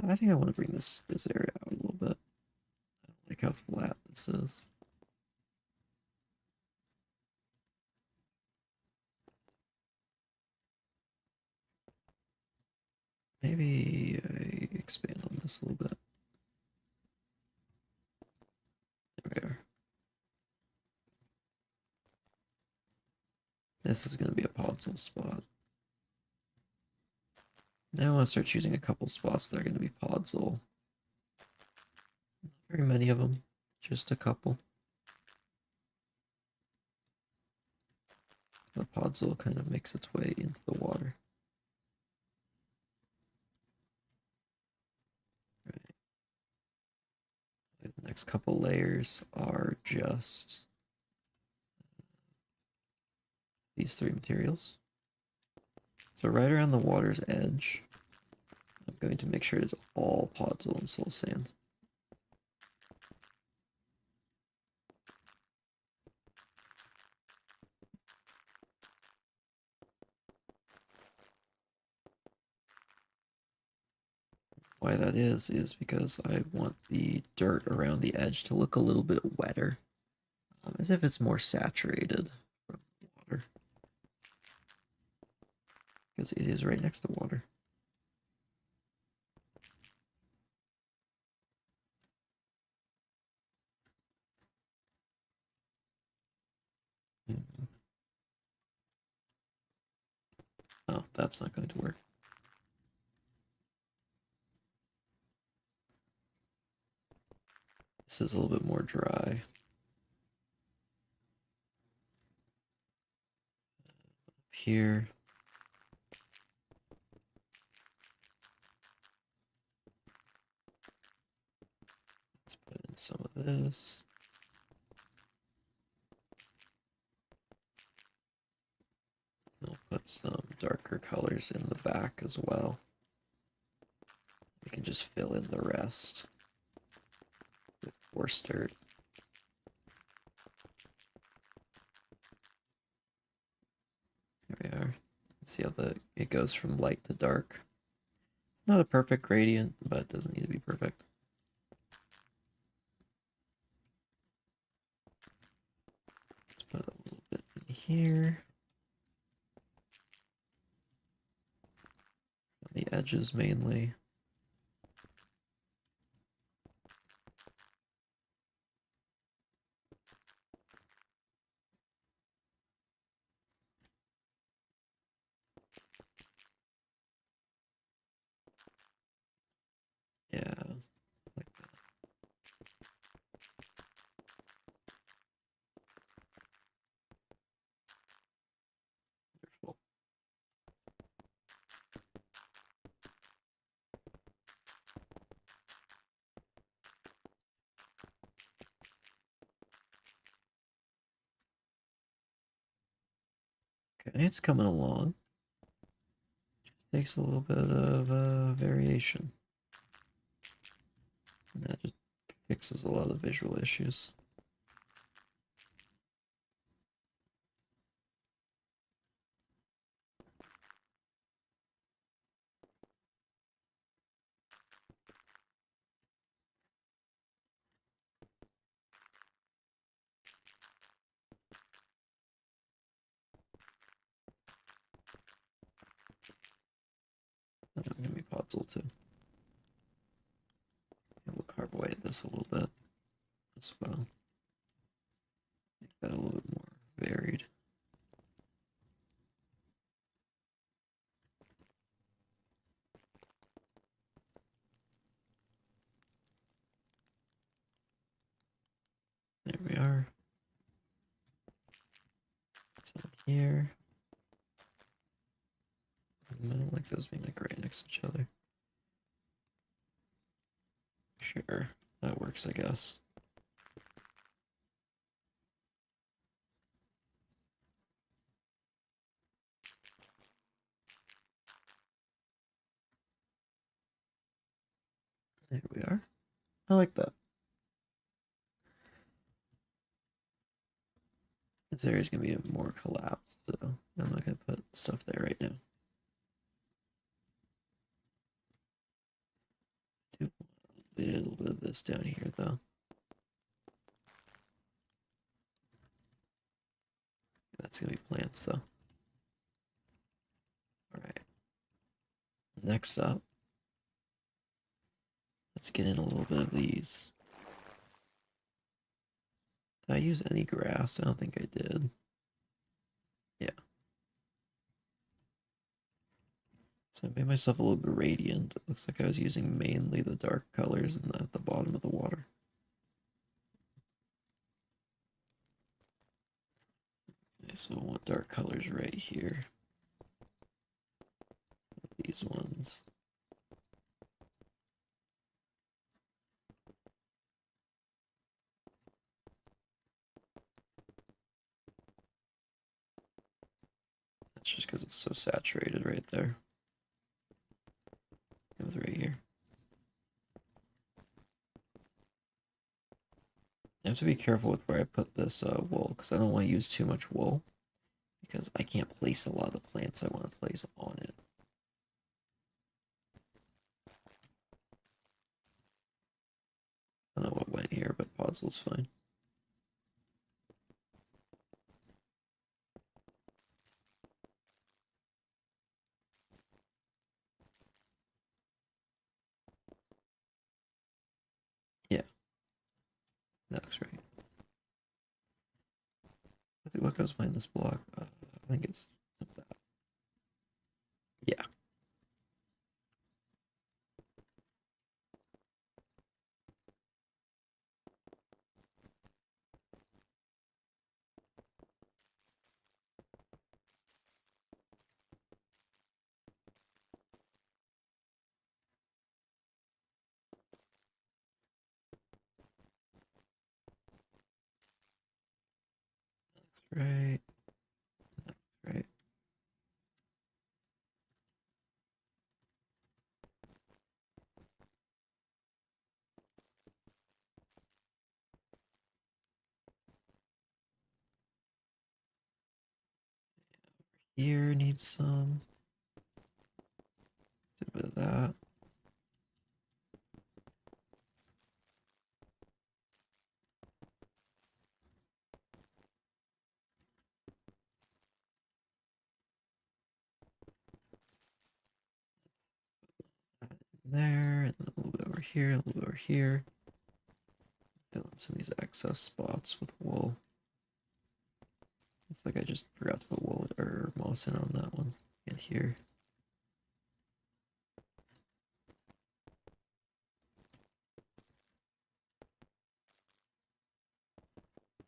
I think I want to bring this area out a little bit. I don't like how flat this is. Maybe I expand on this a little bit. There we are. This is going to be a podzol spot. Now I want to start choosing a couple spots that are going to be podzol. Not very many of them, just a couple. The podzol kind of makes its way into the water. Right. The next couple layers are just these three materials. So right around the water's edge, I'm going to make sure it is all podzol and soul sand. Why that is because I want the dirt around the edge to look a little bit wetter, as if it's more saturated from water, because it is right next to water. Oh, that's not going to work. This is a little bit more dry. Up here. Let's put in some of this. We'll put some darker colors in the back as well. We can just fill in the rest with coarse dirt. There we are. See how it goes from light to dark. It's not a perfect gradient, but it doesn't need to be perfect. Let's put a little bit in here. On the edges mainly. Yeah, like that. Wonderful. Okay, it's coming along. Takes a little bit of variation. And that just fixes a lot of the visual issues. puzzle too. We'll carve away at this a little bit as well. Make that a little bit more varied. There we are. It's in here. I don't like those being like right next to each other. Sure, that works, I guess. There we are. I like that. This area's gonna be more collapsed, so I'm not gonna put stuff there right now. Do a little bit of this down here, though. That's gonna be plants, though. Alright. Next up, let's get in a little bit of these. Did I use any grass? I don't think I did. Yeah. So I made myself a little gradient. It looks like I was using mainly the dark colors at the bottom of the water. Okay, so I want dark colors right here. These ones. That's just because it's so saturated right there. It was right here. I have to be careful with where I put this wool, because I don't want to use too much wool, because I can't place a lot of the plants I want to place on it. I don't know what went here, but puzzle's fine. Yeah, that looks right. Let's see what goes behind this block. I think it's some of that. Yeah. Right. Right. Here needs some. Do a bit of that. There, and then a little bit over here, a little bit over here. Fill in some of these excess spots with wool. Looks like I just forgot to put wool or moss in on that one. And here.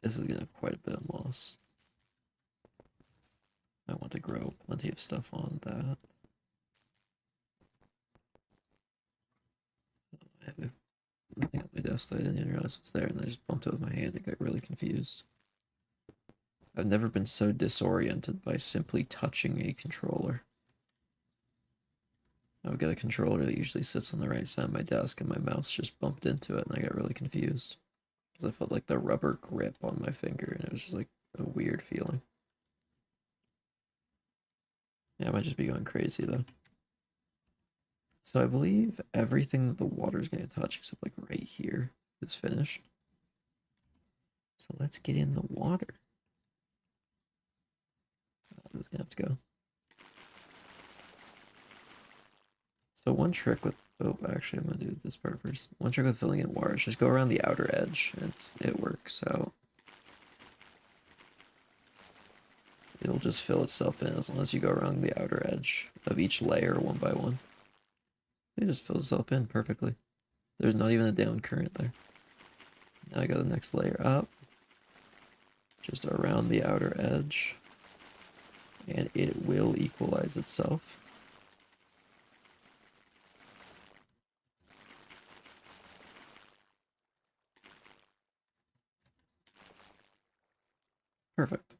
This is gonna have quite a bit of moss. I want to grow plenty of stuff on that. I have nothing on my desk that I didn't even realize was there, and I just bumped it with my hand and got really confused. I've never been so disoriented by simply touching a controller. I would get a controller that usually sits on the right side of my desk, and my mouse just bumped into it, and I got really confused. Because I felt like the rubber grip on my finger, and it was just like a weird feeling. Yeah, I might just be going crazy though. So I believe everything that the water is going to touch, except like right here, is finished. So let's get in the water. This is going to have to go. So one trick with, oh, actually I'm gonna do this part first. One trick with filling in water is just go around the outer edge. It works out. It'll just fill itself in as long as you go around the outer edge of each layer one by one. It just fills itself in perfectly. There's not even a down current there. Now I got the next layer up. Just around the outer edge. And it will equalize itself. Perfect.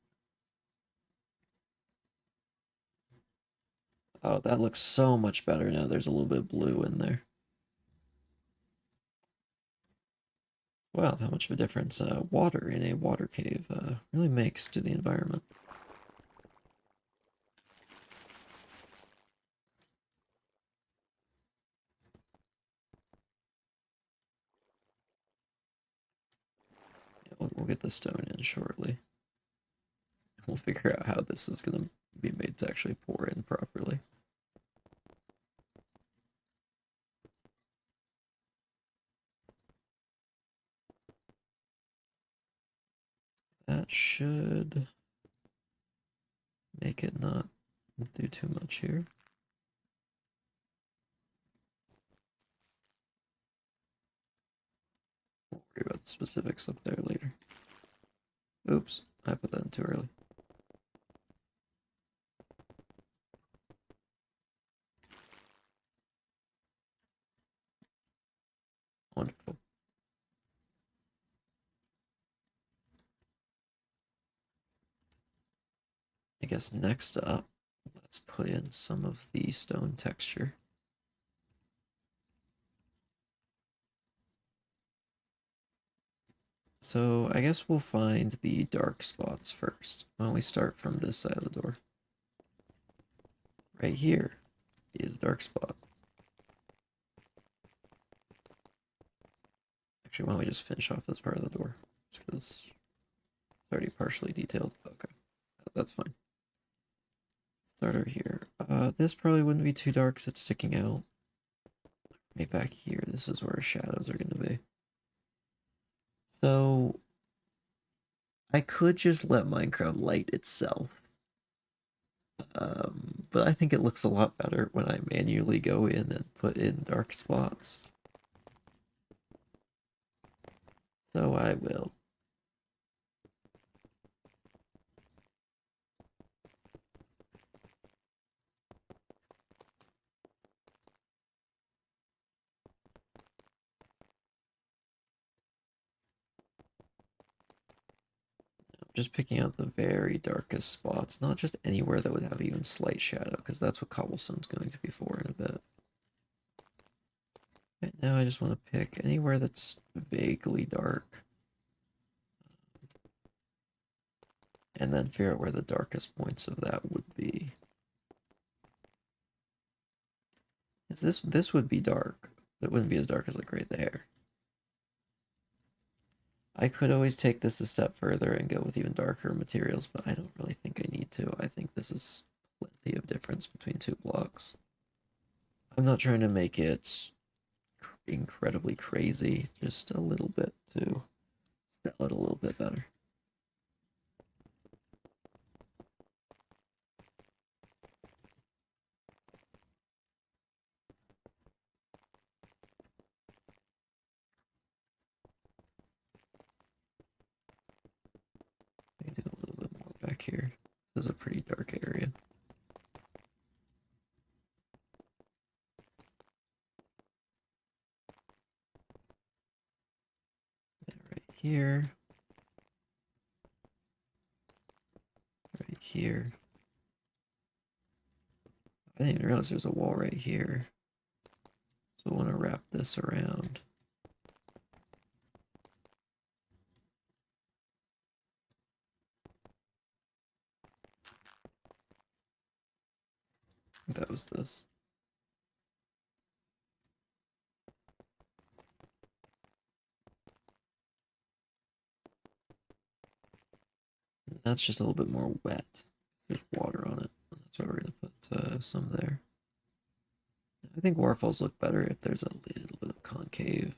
Oh, that looks so much better now. There's a little bit of blue in there. Wow, how much of a difference water in a water cave really makes to the environment. Yeah, we'll get the stone in shortly. We'll figure out how this is going to be made to actually pour in properly. That should make it not do too much here. We'll worry about the specifics up there later. Oops, I put that in too early. Wonderful. I guess next up, let's put in some of the stone texture. So I guess we'll find the dark spots first. Why don't we start from this side of the door? Right here is a dark spot. Actually, why don't we just finish off this part of the door? Just because it's already partially detailed. Okay, that's fine. Start over here. This probably wouldn't be too dark because it's sticking out. Right back here, this is where our shadows are going to be. So I could just let Minecraft light itself. But I think it looks a lot better when I manually go in and put in dark spots. So I will. I'm just picking out the very darkest spots, not just anywhere that would have even slight shadow, because that's what cobblestone's going to be for in a bit. Right now I just want to pick anywhere that's vaguely dark. And then figure out where the darkest points of that would be. This would be dark. It wouldn't be as dark as like right there. I could always take this a step further and go with even darker materials, but I don't really think I need to. I think this is plenty of difference between two blocks. I'm not trying to make it incredibly crazy, just a little bit to sell it a little bit better. Let me do a little bit more back here. This is a pretty dark area. And right here. Right here. I didn't even realize there's a wall right here. So I want to wrap this around. That was this. That's just a little bit more wet. There's water on it. That's why we're going to put some there. I think waterfalls look better if there's a little bit of concave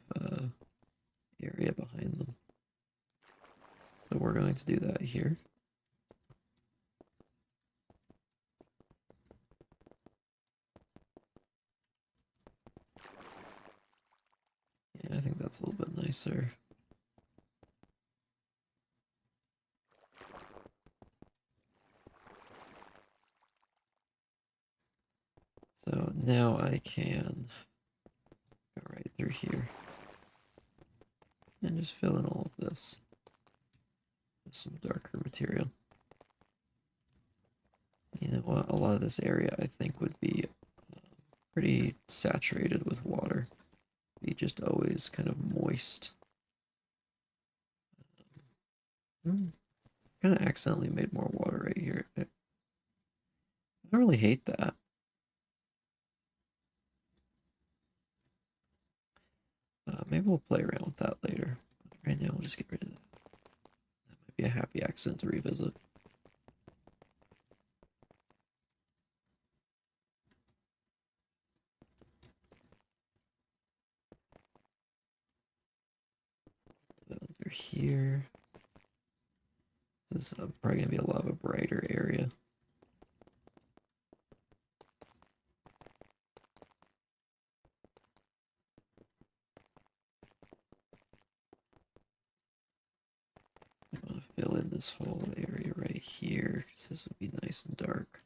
area behind them. So we're going to do that here. Yeah, I think that's a little bit nicer. So now I can go right through here and just fill in all of this with some darker material. You know what? A lot of this area I think would be pretty saturated with water. Be just always kind of moist. Kind of accidentally made more water right here. I don't really hate that. Maybe we'll play around with that later. But right now, we'll just get rid of that. That might be a happy accident to revisit. Under here. This is probably going to be a lot of a brighter area. I want to fill in this whole area right here because this would be nice and dark.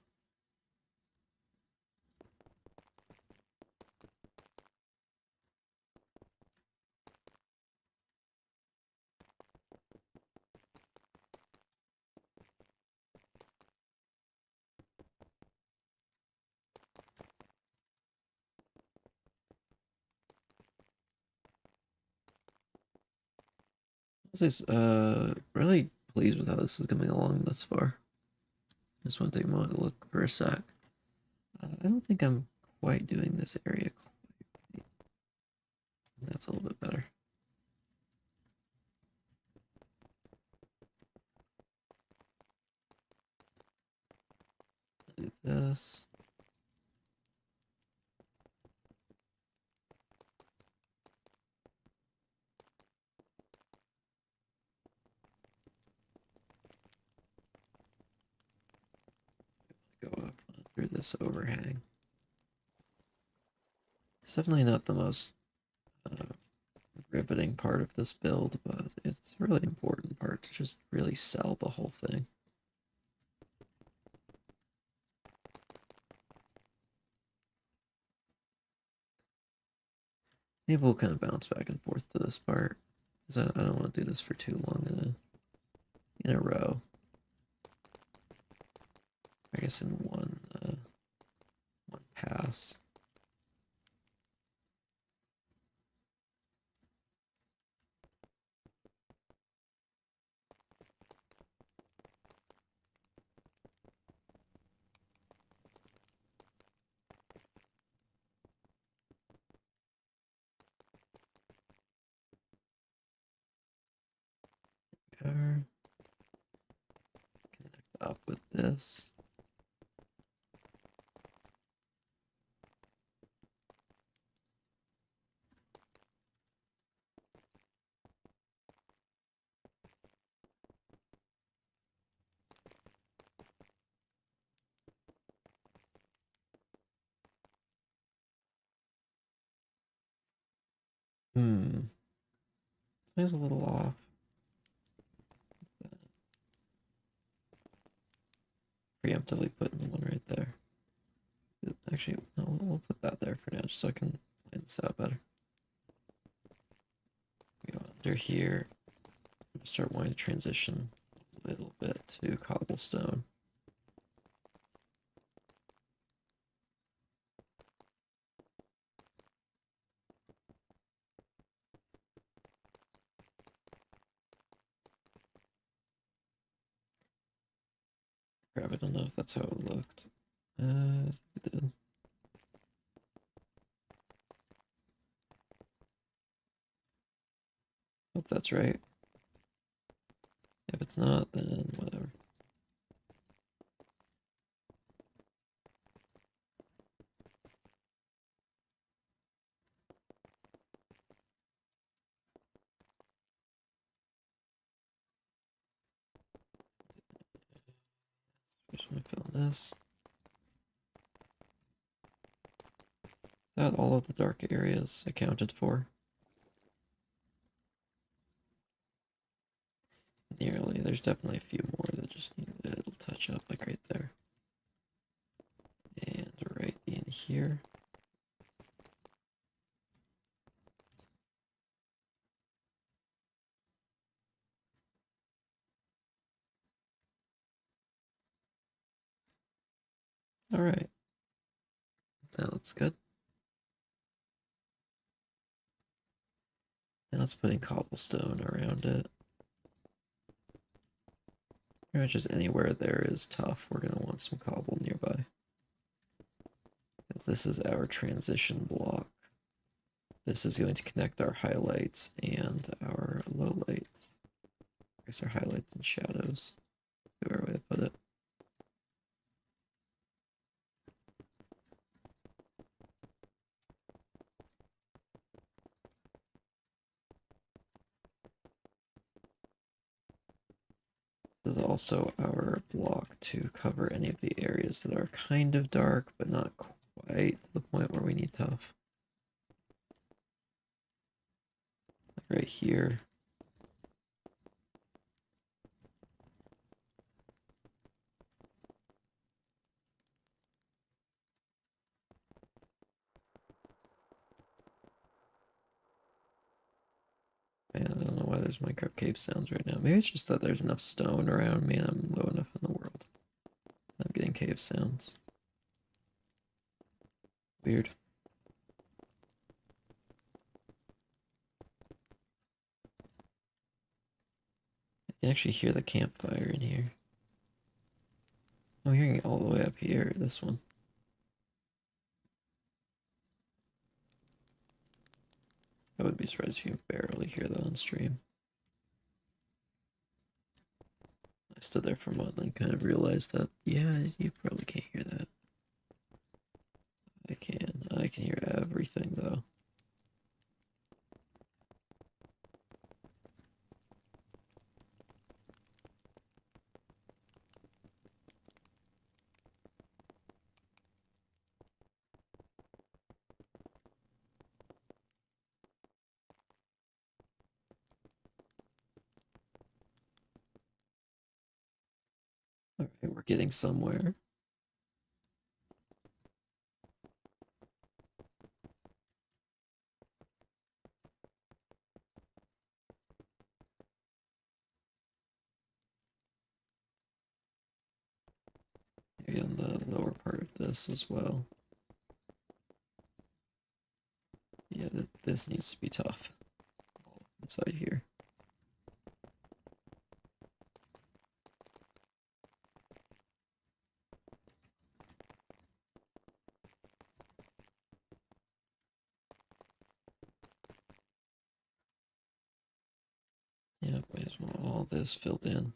This is really pleased with how this is coming along thus far. Just want to take a moment to look for a sec. I don't think I'm quite doing this area quite right. That's a little bit better. Do this. Go up under this overhang. It's definitely not the most riveting part of this build, but it's a really important part to just really sell the whole thing. Maybe we'll kind of bounce back and forth to this part, because I don't want to do this for too long in a row. I guess in one pass. Connect up with this. Something's a little off. Preemptively putting one right there. Actually, no, we'll put that there for now, just so I can plan this out better. Go under here. Start wanting to transition a little bit to cobblestone. Grab it, I don't know if that's how it looked. It did. Hope that's right. If it's not, then whatever. Just want to fill in this. Is that all of the dark areas accounted for? Nearly. There's definitely a few more that just need a little touch up, like right there. And right in here. Alright. That looks good. Now let's put in cobblestone around it. Pretty much just anywhere there is tough, we're going to want some cobble nearby. Because this is our transition block. This is going to connect our highlights and our lowlights. I guess our highlights and shadows. Fair way to put it. This is also our block to cover any of the areas that are kind of dark, but not quite to the point where we need tough. Like right here. Man, I don't know why there's Minecraft cave sounds right now. Maybe it's just that there's enough stone around me and I'm low enough in the world. I'm getting cave sounds. Weird. I can actually hear the campfire in here. I'm hearing it all the way up here, this one. I wouldn't be surprised if you can barely hear that on stream. I stood there for a moment and kind of realized that, yeah, you probably can't hear that. I can. I can hear everything, though. Alright, we're getting somewhere. Maybe on the lower part of this as well. Yeah, this needs to be tough. Inside here. Yeah, might as well all this filled in.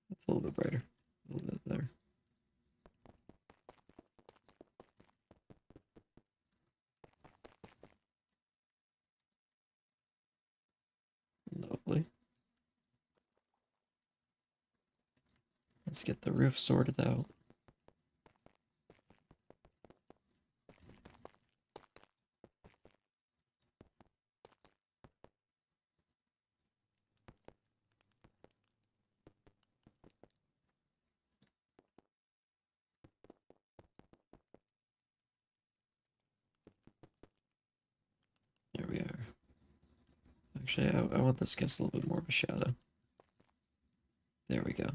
That's a little bit brighter. A little bit there. Lovely. Let's get the roof sorted out. There we are. Actually, I want this gets a little bit more of a shadow. There we go.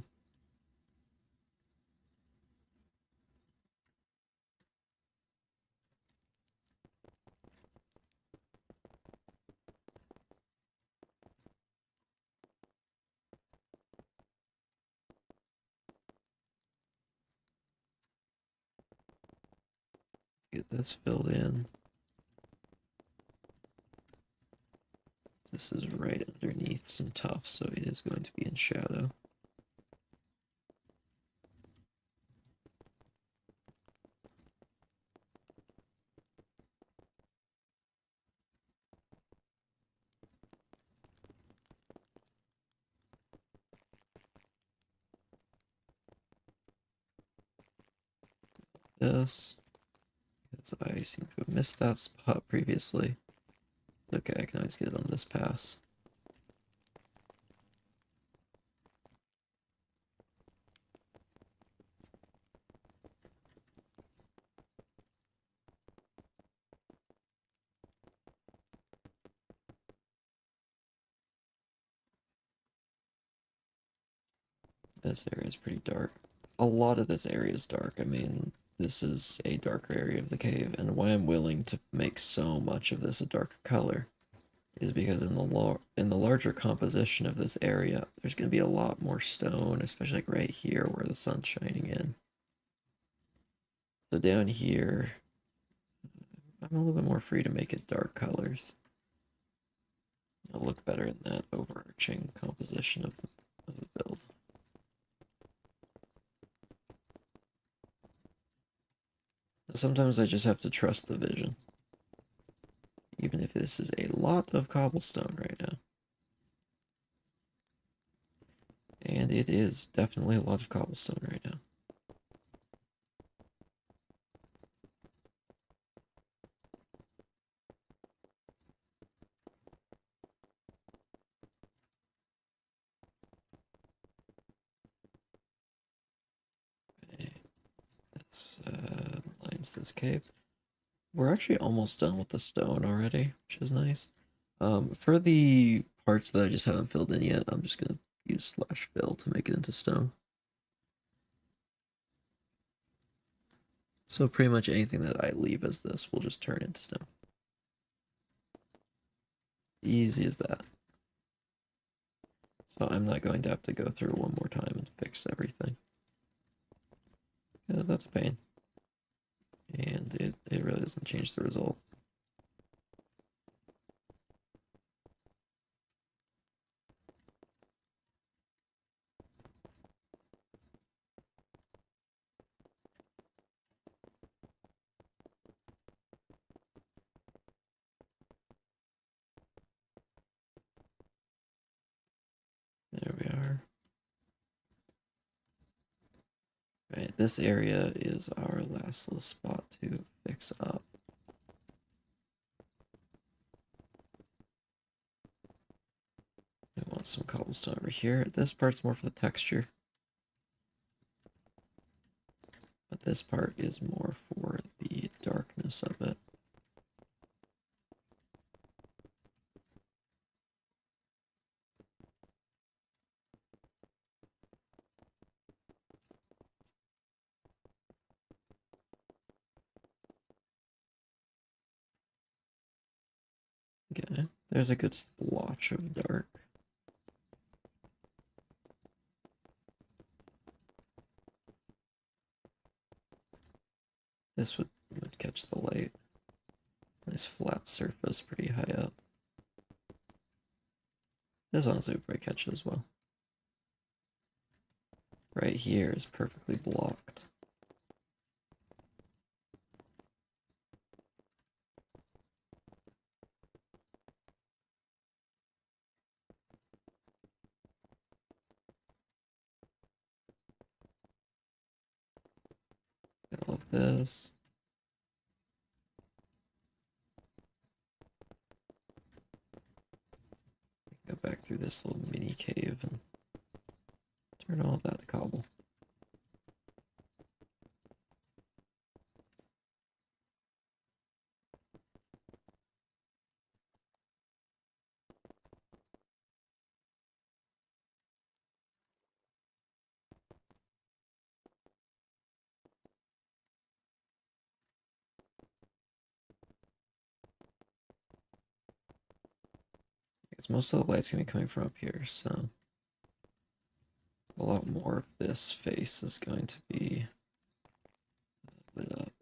Get this filled in. This is right underneath some tufts, so it is going to be in shadow. this, because I seem to have missed that spot previously. Okay, I can always get it on this pass. This area is pretty dark. A lot of this area is dark. I mean, this is a darker area of the cave, and why I'm willing to make so much of this a darker color is because in the larger composition of this area, there's going to be a lot more stone, especially like right here where the sun's shining in. So down here, I'm a little bit more free to make it dark colors. It'll look better in that overarching composition of the build. Sometimes I just have to trust the vision. Even if this is a lot of cobblestone right now. And it is definitely a lot of cobblestone right now. Okay. This lines this cave. We're actually almost done with the stone already, which is nice. For the parts that I just haven't filled in yet, I'm just gonna use /fill to make it into stone. So pretty much anything that I leave as this will just turn into stone. Easy as that. So I'm not going to have to go through one more time and fix everything. Yeah, that's a pain. And it really doesn't change the result. There we are. Right, this area is our last little spot to fix up. I want some cobblestone over here. This part's more for the texture. But this part is more for the darkness of it. Okay, there's a good splotch of dark. This would catch the light. Nice flat surface, pretty high up. This honestly would probably catch it as well. Right here is perfectly blocked. I love this. Go back through this little mini cave and turn all of that to cobble. Because most of the light's gonna be coming from up here, so a lot more of this face is going to be lit up.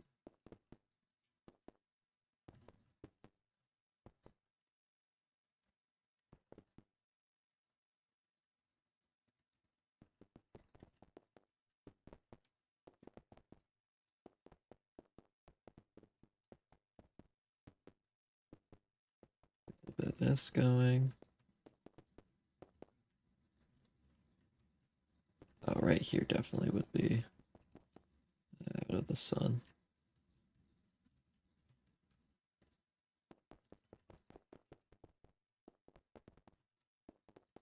A bit of this going. Oh, right here definitely would be out of of the sun.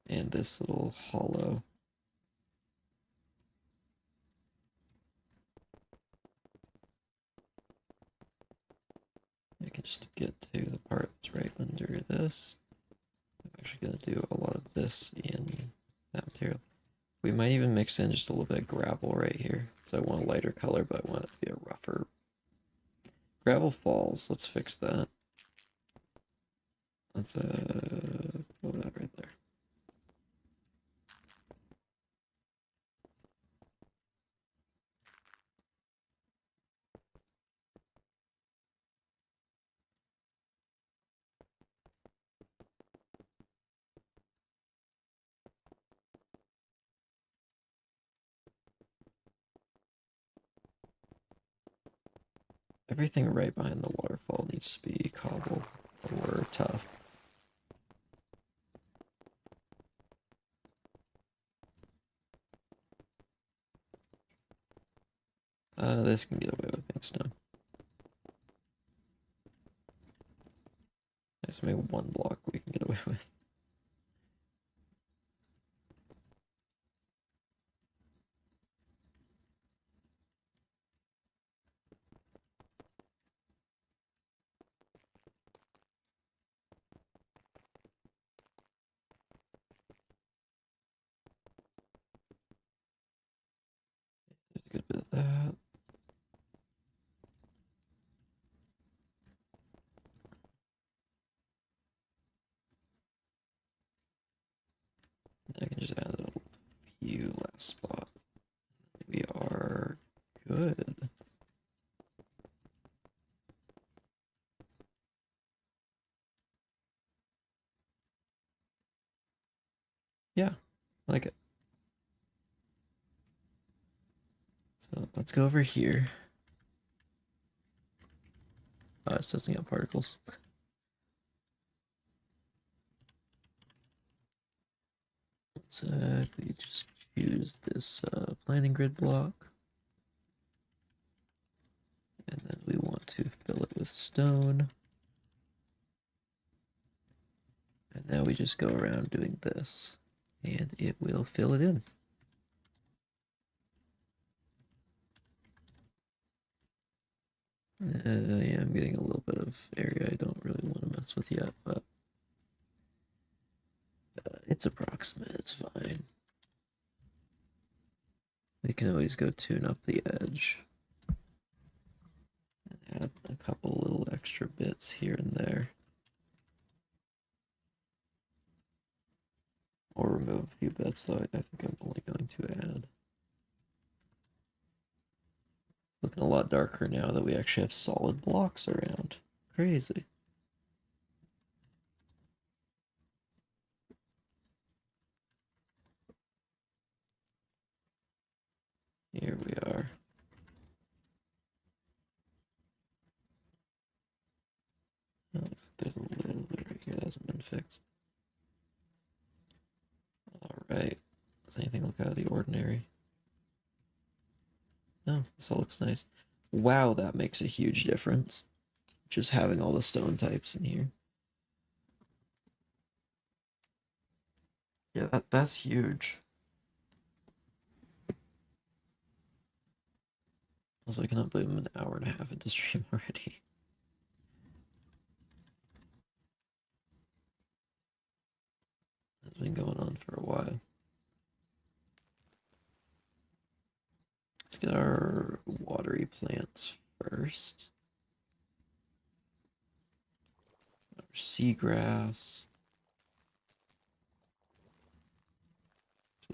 And this little hollow. I can just get to the part that's right under this. I'm actually going to do a lot of this in that material. We might even mix in just a little bit of gravel right here. So I want a lighter color, but I want it to be a rougher. Gravel falls. Let's fix that. Let's put that right there. Everything right behind the waterfall needs to be cobble or tough. This can get away with being stone. Nice, maybe one block we can get away with. There's a good bit of that. I can just add a few last spots. We are good. Yeah, I like it. So let's go over here. It's testing out particles. Let's we just choose this planting grid block. And then we want to fill it with stone. And now we just go around doing this. And it will fill it in. Yeah, I'm getting a little bit of area I don't really want to mess with yet, but it's approximate, it's fine. We can always go tune up the edge and add a couple little extra bits here and there. Or remove a few bits, though I think I'm only going to add. Looking a lot darker now that we actually have solid blocks around. Crazy. Here we are. Oh, looks like there's a little bit right here that hasn't been fixed. Alright. Does anything look out of the ordinary? No, this all looks nice. Wow, that makes a huge difference. Just having all the stone types in here. Yeah, that's huge. Also, I cannot believe I'm an hour and a half into stream already. It's been going on for a while. Let's get our watery plants first. Our seagrass.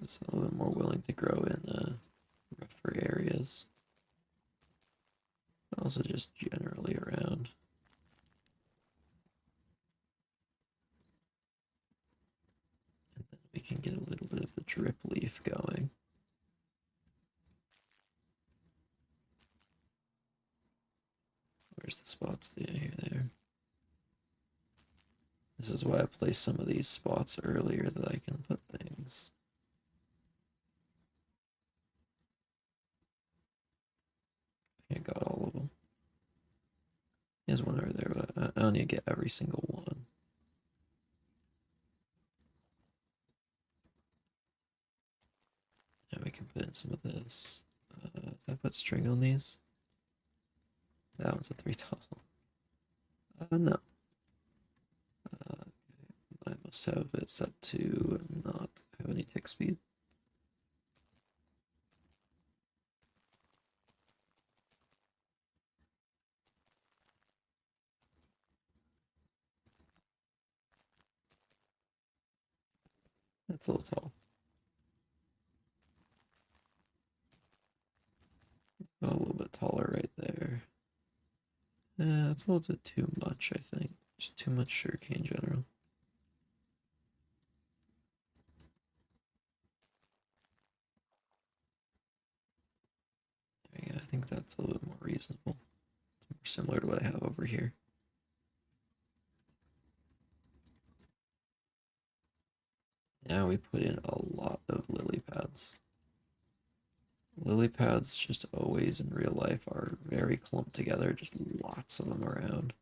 Just a little bit more willing to grow in rougher areas. Also just generally around. And then we can get a little bit of the drip leaf going. Where's the spots? Yeah, here, there. This is why I placed some of these spots earlier that I can put things. I got all of them. There's one over there, but I don't need to get every single one. Now we can put in some of this. Did I put string on these? That one's a 3 tall. No. I must have it set to not have any tick speed. That's a little tall. A little bit taller right there. That's a little bit too much, I think. Just too much sugarcane in general. Yeah, I think that's a little bit more reasonable. It's more similar to what I have over here. Now we put in a lot of lily pads. Lily pads just always in real life are very clumped together, just lots of them around.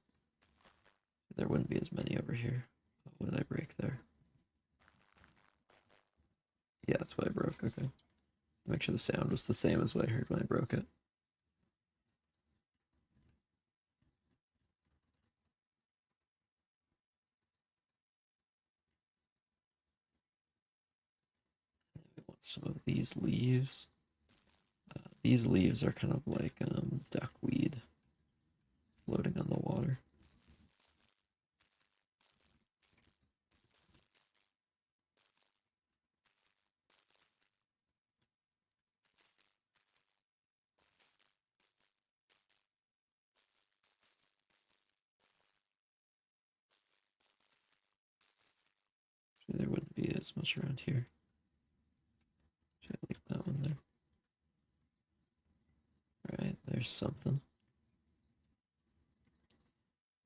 There wouldn't be as many over here. What did I break there? Yeah, that's what I broke. Okay. Make sure the sound was the same as what I heard when I broke it. We want some of these leaves. These leaves are kind of like duckweed floating on the water. There wouldn't be as much around here. Should I leave that one there? Alright, there's something.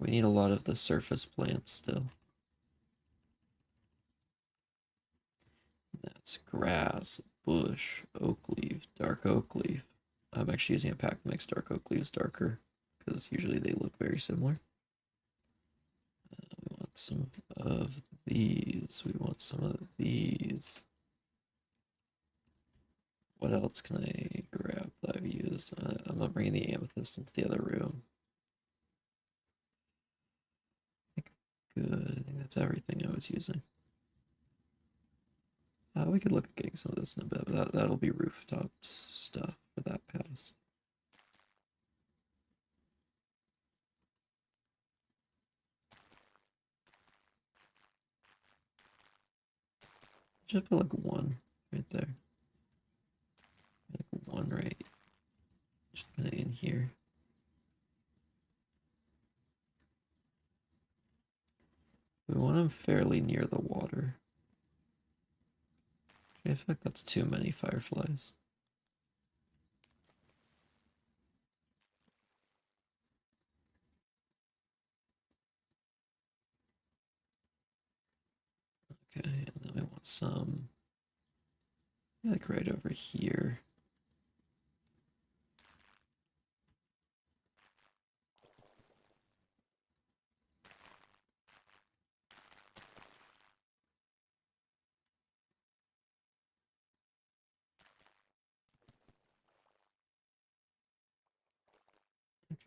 We need a lot of the surface plants still. That's grass, bush, oak leaf, dark oak leaf. I'm actually using a pack that makes dark oak leaves darker because usually they look very similar. We want some of these. We want some of these. What else can I grab that I've used? I'm not bringing the amethyst into the other room. I think good. I think that's everything I was using. We could look at getting some of this in a bit, but that'll be rooftop stuff for that pass. Just put like one right there. Like one right. Just kind of in here. We want them fairly near the water. I feel like that's too many fireflies. Okay, and then we want some like right over here.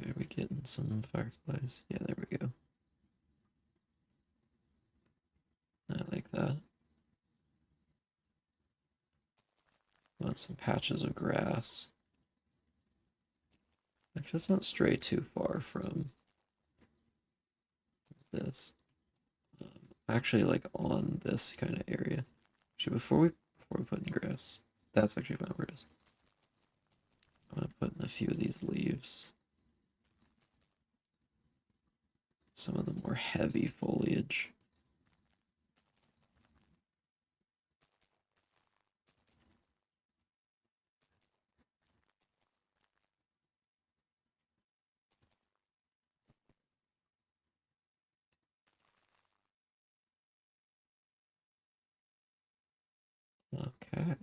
Okay, are we getting some fireflies? Yeah, there we go. I like that. Want some patches of grass. Actually, let's not stray too far from this. Actually, like on this kind of area. Actually, before we put in grass, that's actually fine where it is. I'm gonna put in a few of these leaves. Some of the more heavy foliage. Okay.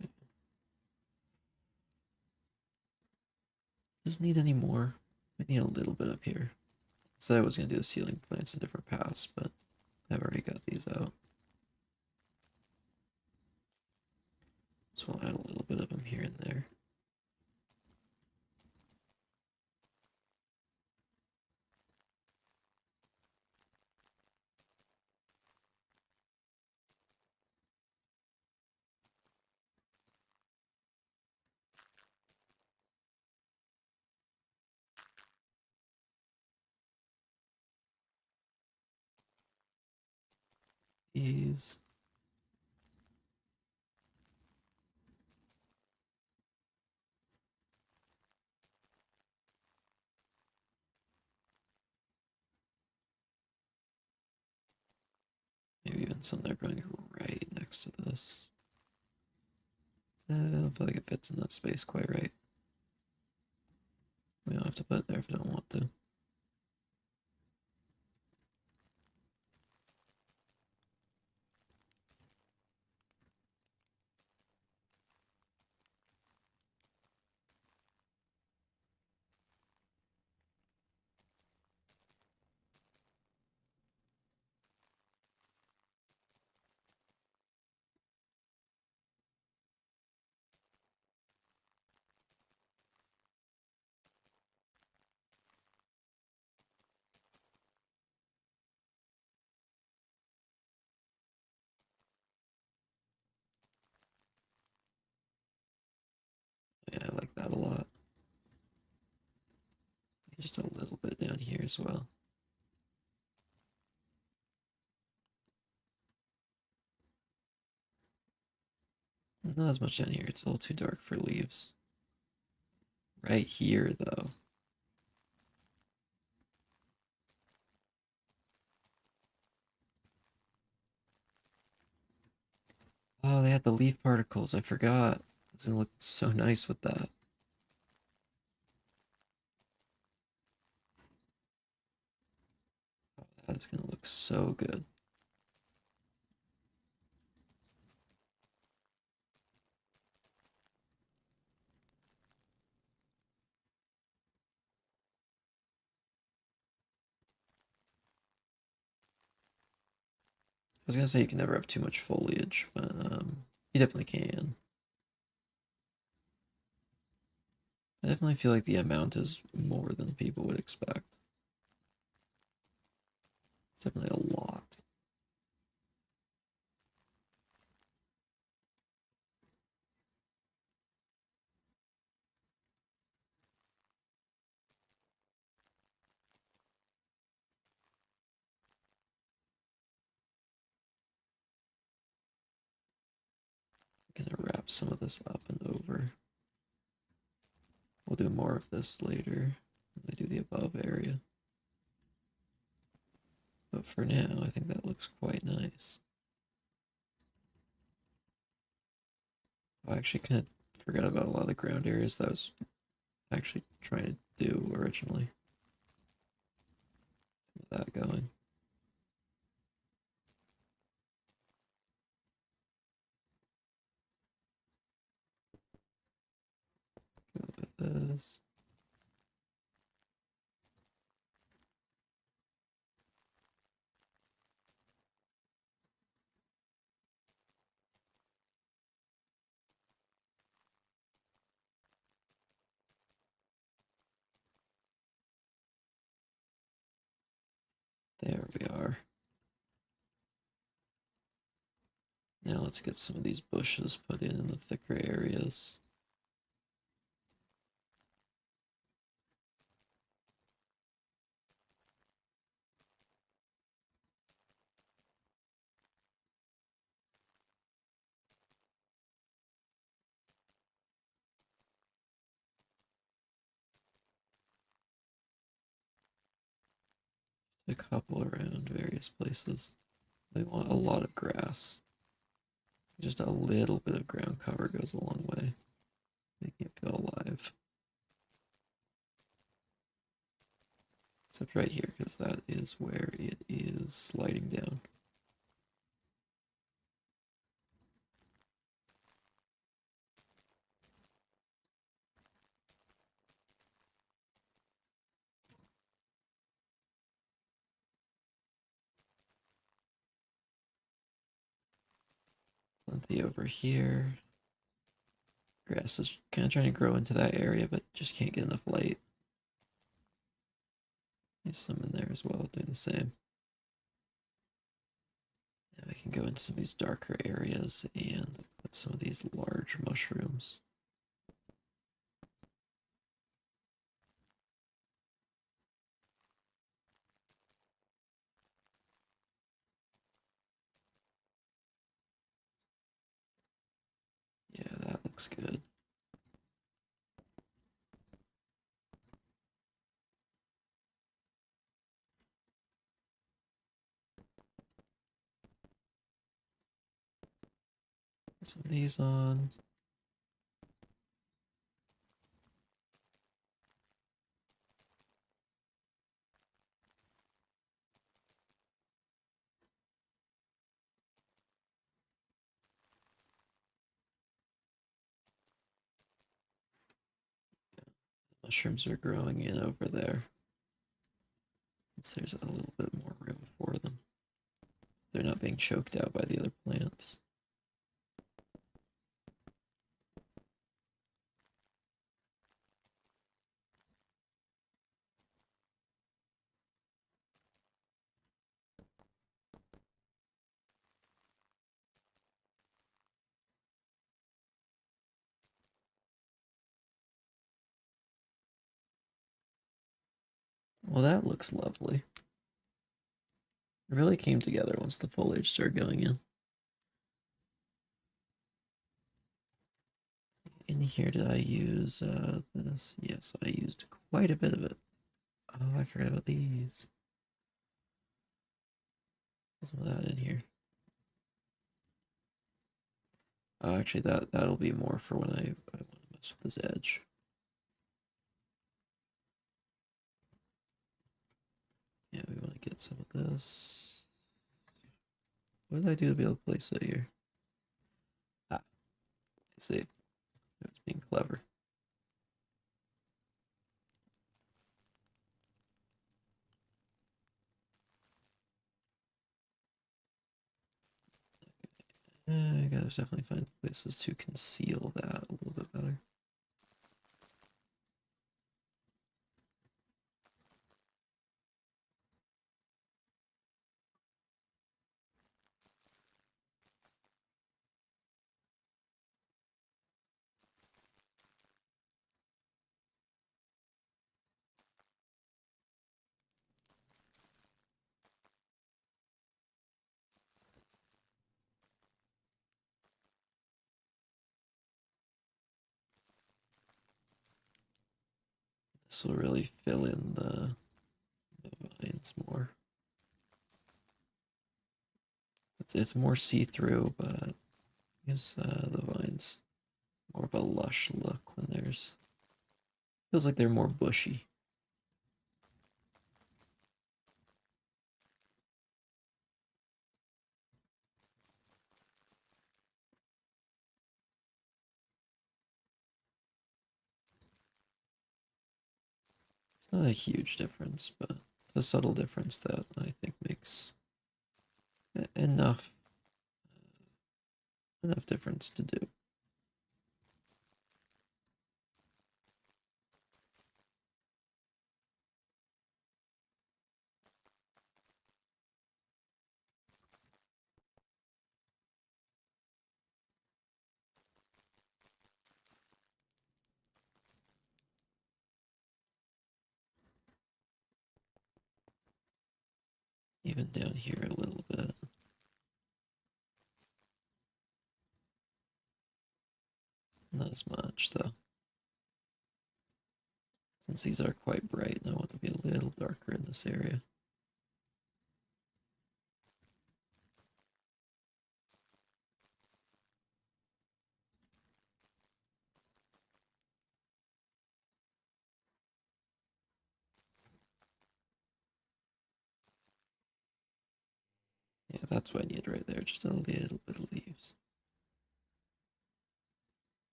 Doesn't need any more. I need a little bit up here. Said I was gonna do the ceiling plants in different paths, but I've already got these out. So I'll add a little bit of them here and there. These. Maybe even some that are going right next to this. I don't feel like it fits in that space quite right. We don't have to put it there if we don't want to. Yeah, I like that a lot. Just a little bit down here as well. Not as much down here, it's a little too dark for leaves. Right here, though. Oh, they had the leaf particles, I forgot. It's gonna look so nice with that. Oh, that's gonna look so good. I was gonna say you can never have too much foliage, but you definitely can. I definitely feel like the amount is more than people would expect. It's definitely a lot. I'm gonna wrap some of this up and over. We'll do more of this later when I do the above area. But for now, I think that looks quite nice. I actually kind of forgot about a lot of the ground areas that I was actually trying to do originally. Some of that going. Go with this. There we are. Now let's get some of these bushes put in the thicker areas. A couple around various places. We want a lot of grass. Just a little bit of ground cover goes a long way, making it feel alive. Except right here, because that is where it is sliding down. Plenty over here. Grass is kind of trying to grow into that area, but just can't get enough light. There's some in there as well, doing the same. Now I can go into some of these darker areas and put some of these large mushrooms. Yeah, that looks good. Put some of these on. Mushrooms are growing in over there. Since there's a little bit more room for them. They're not being choked out by the other plants. Well, that looks lovely. It really came together once the foliage started going in. In here, did I use this? Yes, I used quite a bit of it. Oh, I forgot about these. Put some of that in here. Oh, actually, that'll be more for when I want to mess with this edge. Yeah, we want to get some of this. What did I do to be able to place it here? Ah, I see. It was being clever. I gotta definitely find places to conceal that a little bit better. This will really fill in the vines more. It's more see-through, but gives the vines more of a lush look when there's feels like they're more bushy. It's not a huge difference, but it's a subtle difference that I think makes enough difference to do. Even down here a little bit. Not as much though. Since these are quite bright, I want to be a little darker in this area. Yeah, that's what I need right there, just a little bit of leaves.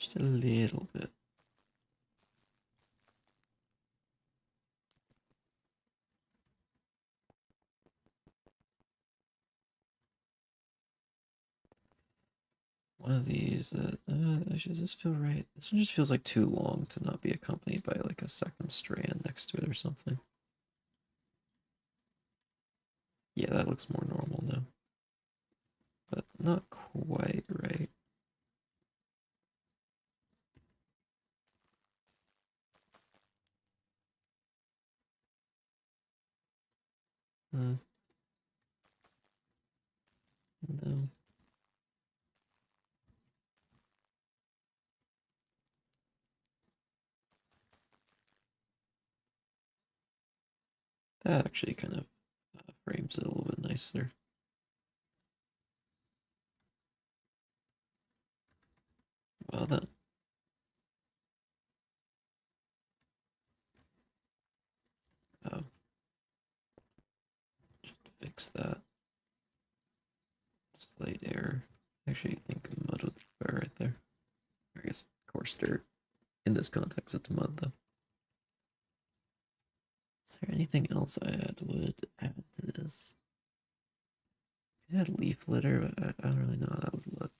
Just a little bit. One of these that does this feel right? This one just feels like too long to not be accompanied by like a second strand next to it or something. Yeah, that looks more normal now. But not quite right. Hmm. No. That actually kind of frames it a little bit nicer. Well then. Oh, just fix that. Slight error. Actually, I think mud would be better right there. I guess coarse dirt. In this context, it's mud though. Is there anything else I would add to this? I had leaf litter, but I don't really know how that would look.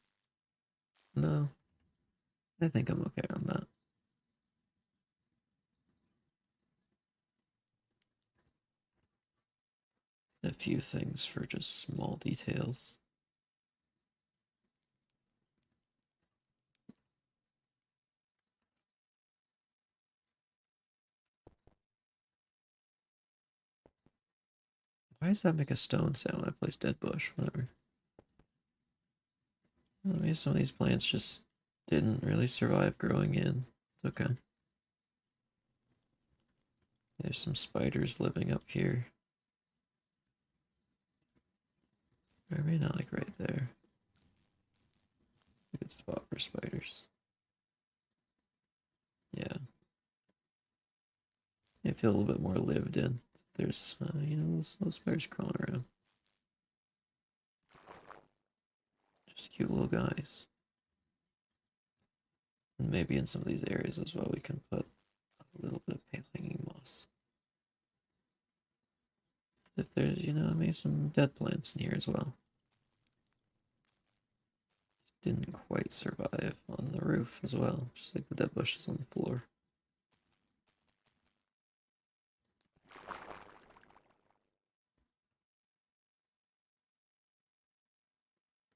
No, I think I'm okay on that. A few things for just small details. Why does that make a stone sound when I place dead bush? Whatever. Well, maybe some of these plants just didn't really survive growing in. It's okay. There's some spiders living up here. Or maybe not like right there. A good spot for spiders. Yeah. They feel a little bit more lived in. There's, you know, those spiders crawling around. Just cute little guys. And maybe in some of these areas as well, we can put a little bit of pale hanging moss. If there's, you know, maybe some dead plants in here as well. Didn't quite survive on the roof as well, just like the dead bushes on the floor.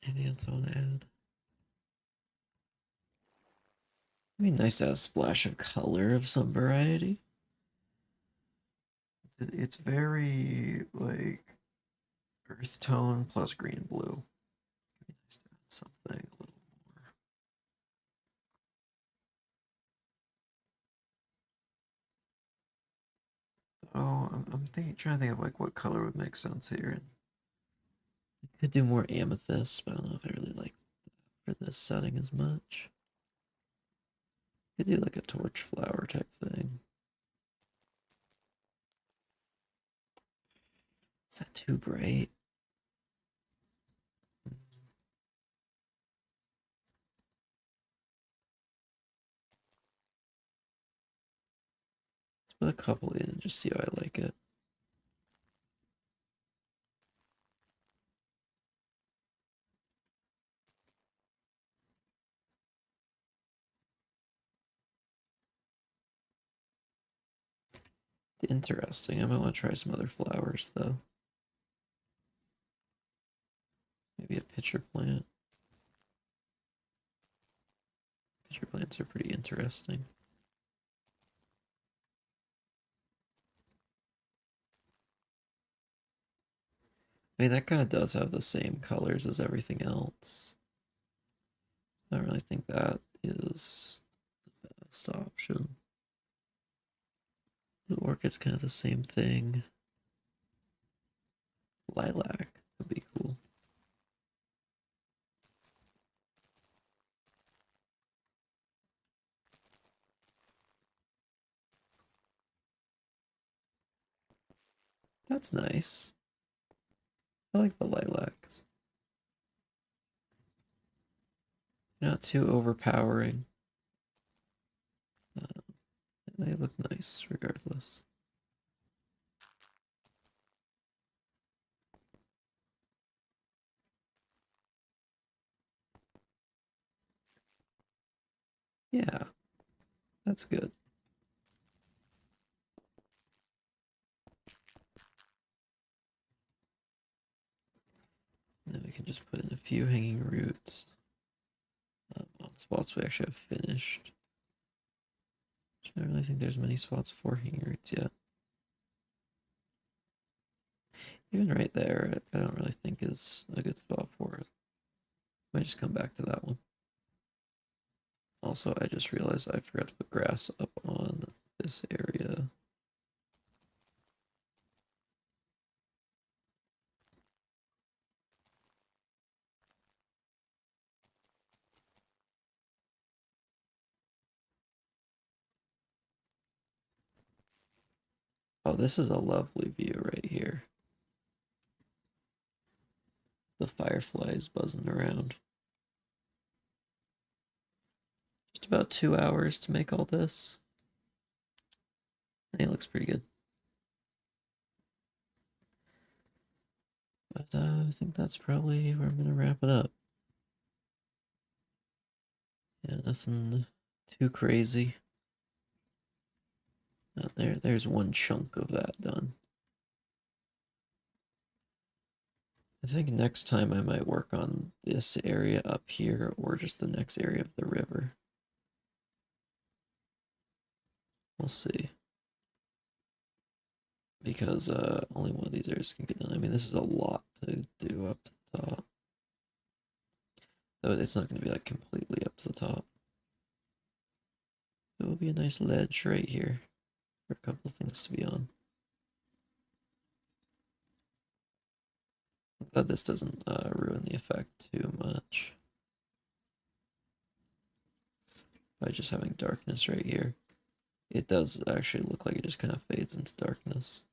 Anything else I want to add? It'd be nice to have a splash of color of some variety. It's very like earth tone plus green and blue. It'd be nice to add something a little more. Oh, I'm thinking, trying to think of like what color would make sense here. I could do more amethyst, but I don't know if I really like that for this setting as much. Could do like a torch flower type thing. Is that too bright? Let's put a couple in and just see how I like it. Interesting. I might want to try some other flowers though. Maybe a pitcher plant. Pitcher plants are pretty interesting. I mean, that kind of does have the same colors as everything else. I don't really think that is the best option. The orchid's kind of the same thing. Lilac would be cool. That's nice. I like the lilacs. Not too overpowering. they look nice regardless. Yeah, that's good. And then we can just put in a few hanging roots on spots we actually have finished. I don't really think there's many spots for hanging roots yet. Even right there, I don't really think is a good spot for it. Might just come back to that one. Also, I just realized I forgot to put grass up on this area. Oh, this is a lovely view right here. The fireflies buzzing around. Just about 2 hours to make all this. It looks pretty good. But I think that's probably where I'm going to wrap it up. Yeah, nothing too crazy. There's one chunk of that done. I think next time I might work on this area up here or just the next area of the river. We'll see. Because only one of these areas can get done. I mean, this is a lot to do up to the top. Though it's not going to be like completely up to the top. There will be a nice ledge right here for a couple things to be on. I'm glad this doesn't ruin the effect too much by just having darkness right here. It does actually look like it just kind of fades into darkness.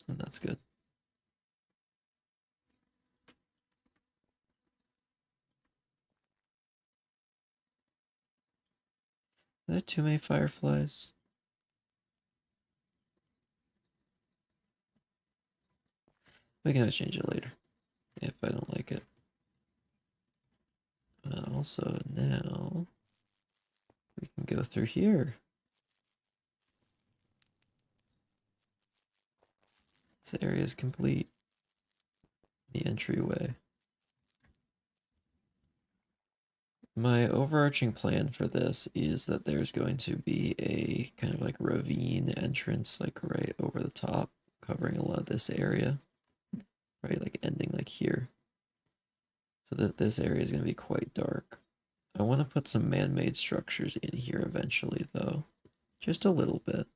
And that's good. Are there too many fireflies? We can always change it later if I don't like it. But also now we can go through here. This area is complete. The entryway. My overarching plan for this is that there's going to be a kind of like ravine entrance like right over the top, covering a lot of this area, right, like ending like here. So that this area is going to be quite dark. I want to put some man-made structures in here eventually though, just a little bit.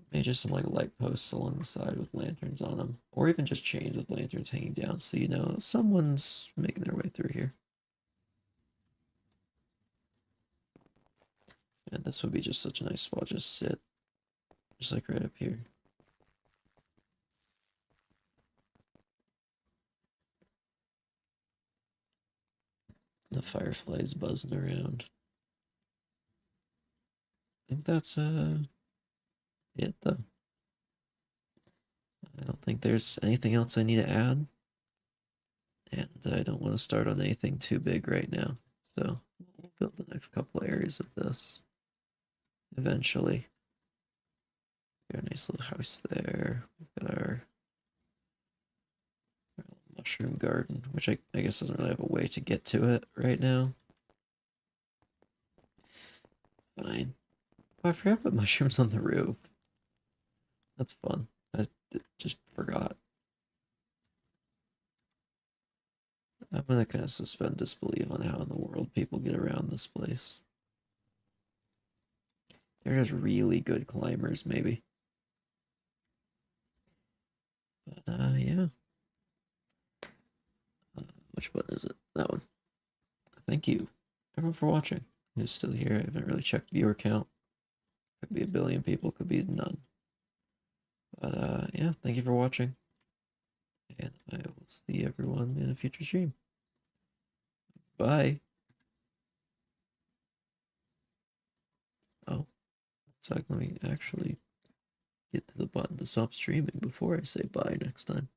Maybe just some like light posts along the side with lanterns on them, or even just chains with lanterns hanging down so you know someone's making their way through here. And this would be just such a nice spot, just sit, just like right up here. The fireflies buzzing around. I think that's it though. I don't think there's anything else I need to add. And I don't want to start on anything too big right now. So we'll build the next couple areas of this eventually. Got a nice little house there. We've got our mushroom garden, which I guess doesn't really have a way to get to it right now. It's fine. Oh, I forgot to put mushrooms on the roof. That's fun. I just forgot. I'm gonna kind of suspend disbelief on how in the world people get around this place. They're just really good climbers, maybe. But, yeah. Which button is it? That one. Thank you, everyone, for watching. Who's still here? I haven't really checked viewer count. Could be a billion people, could be none. But, yeah, thank you for watching. And I will see everyone in a future stream. Bye. sec, let me actually get to the button to stop streaming before I say bye next time.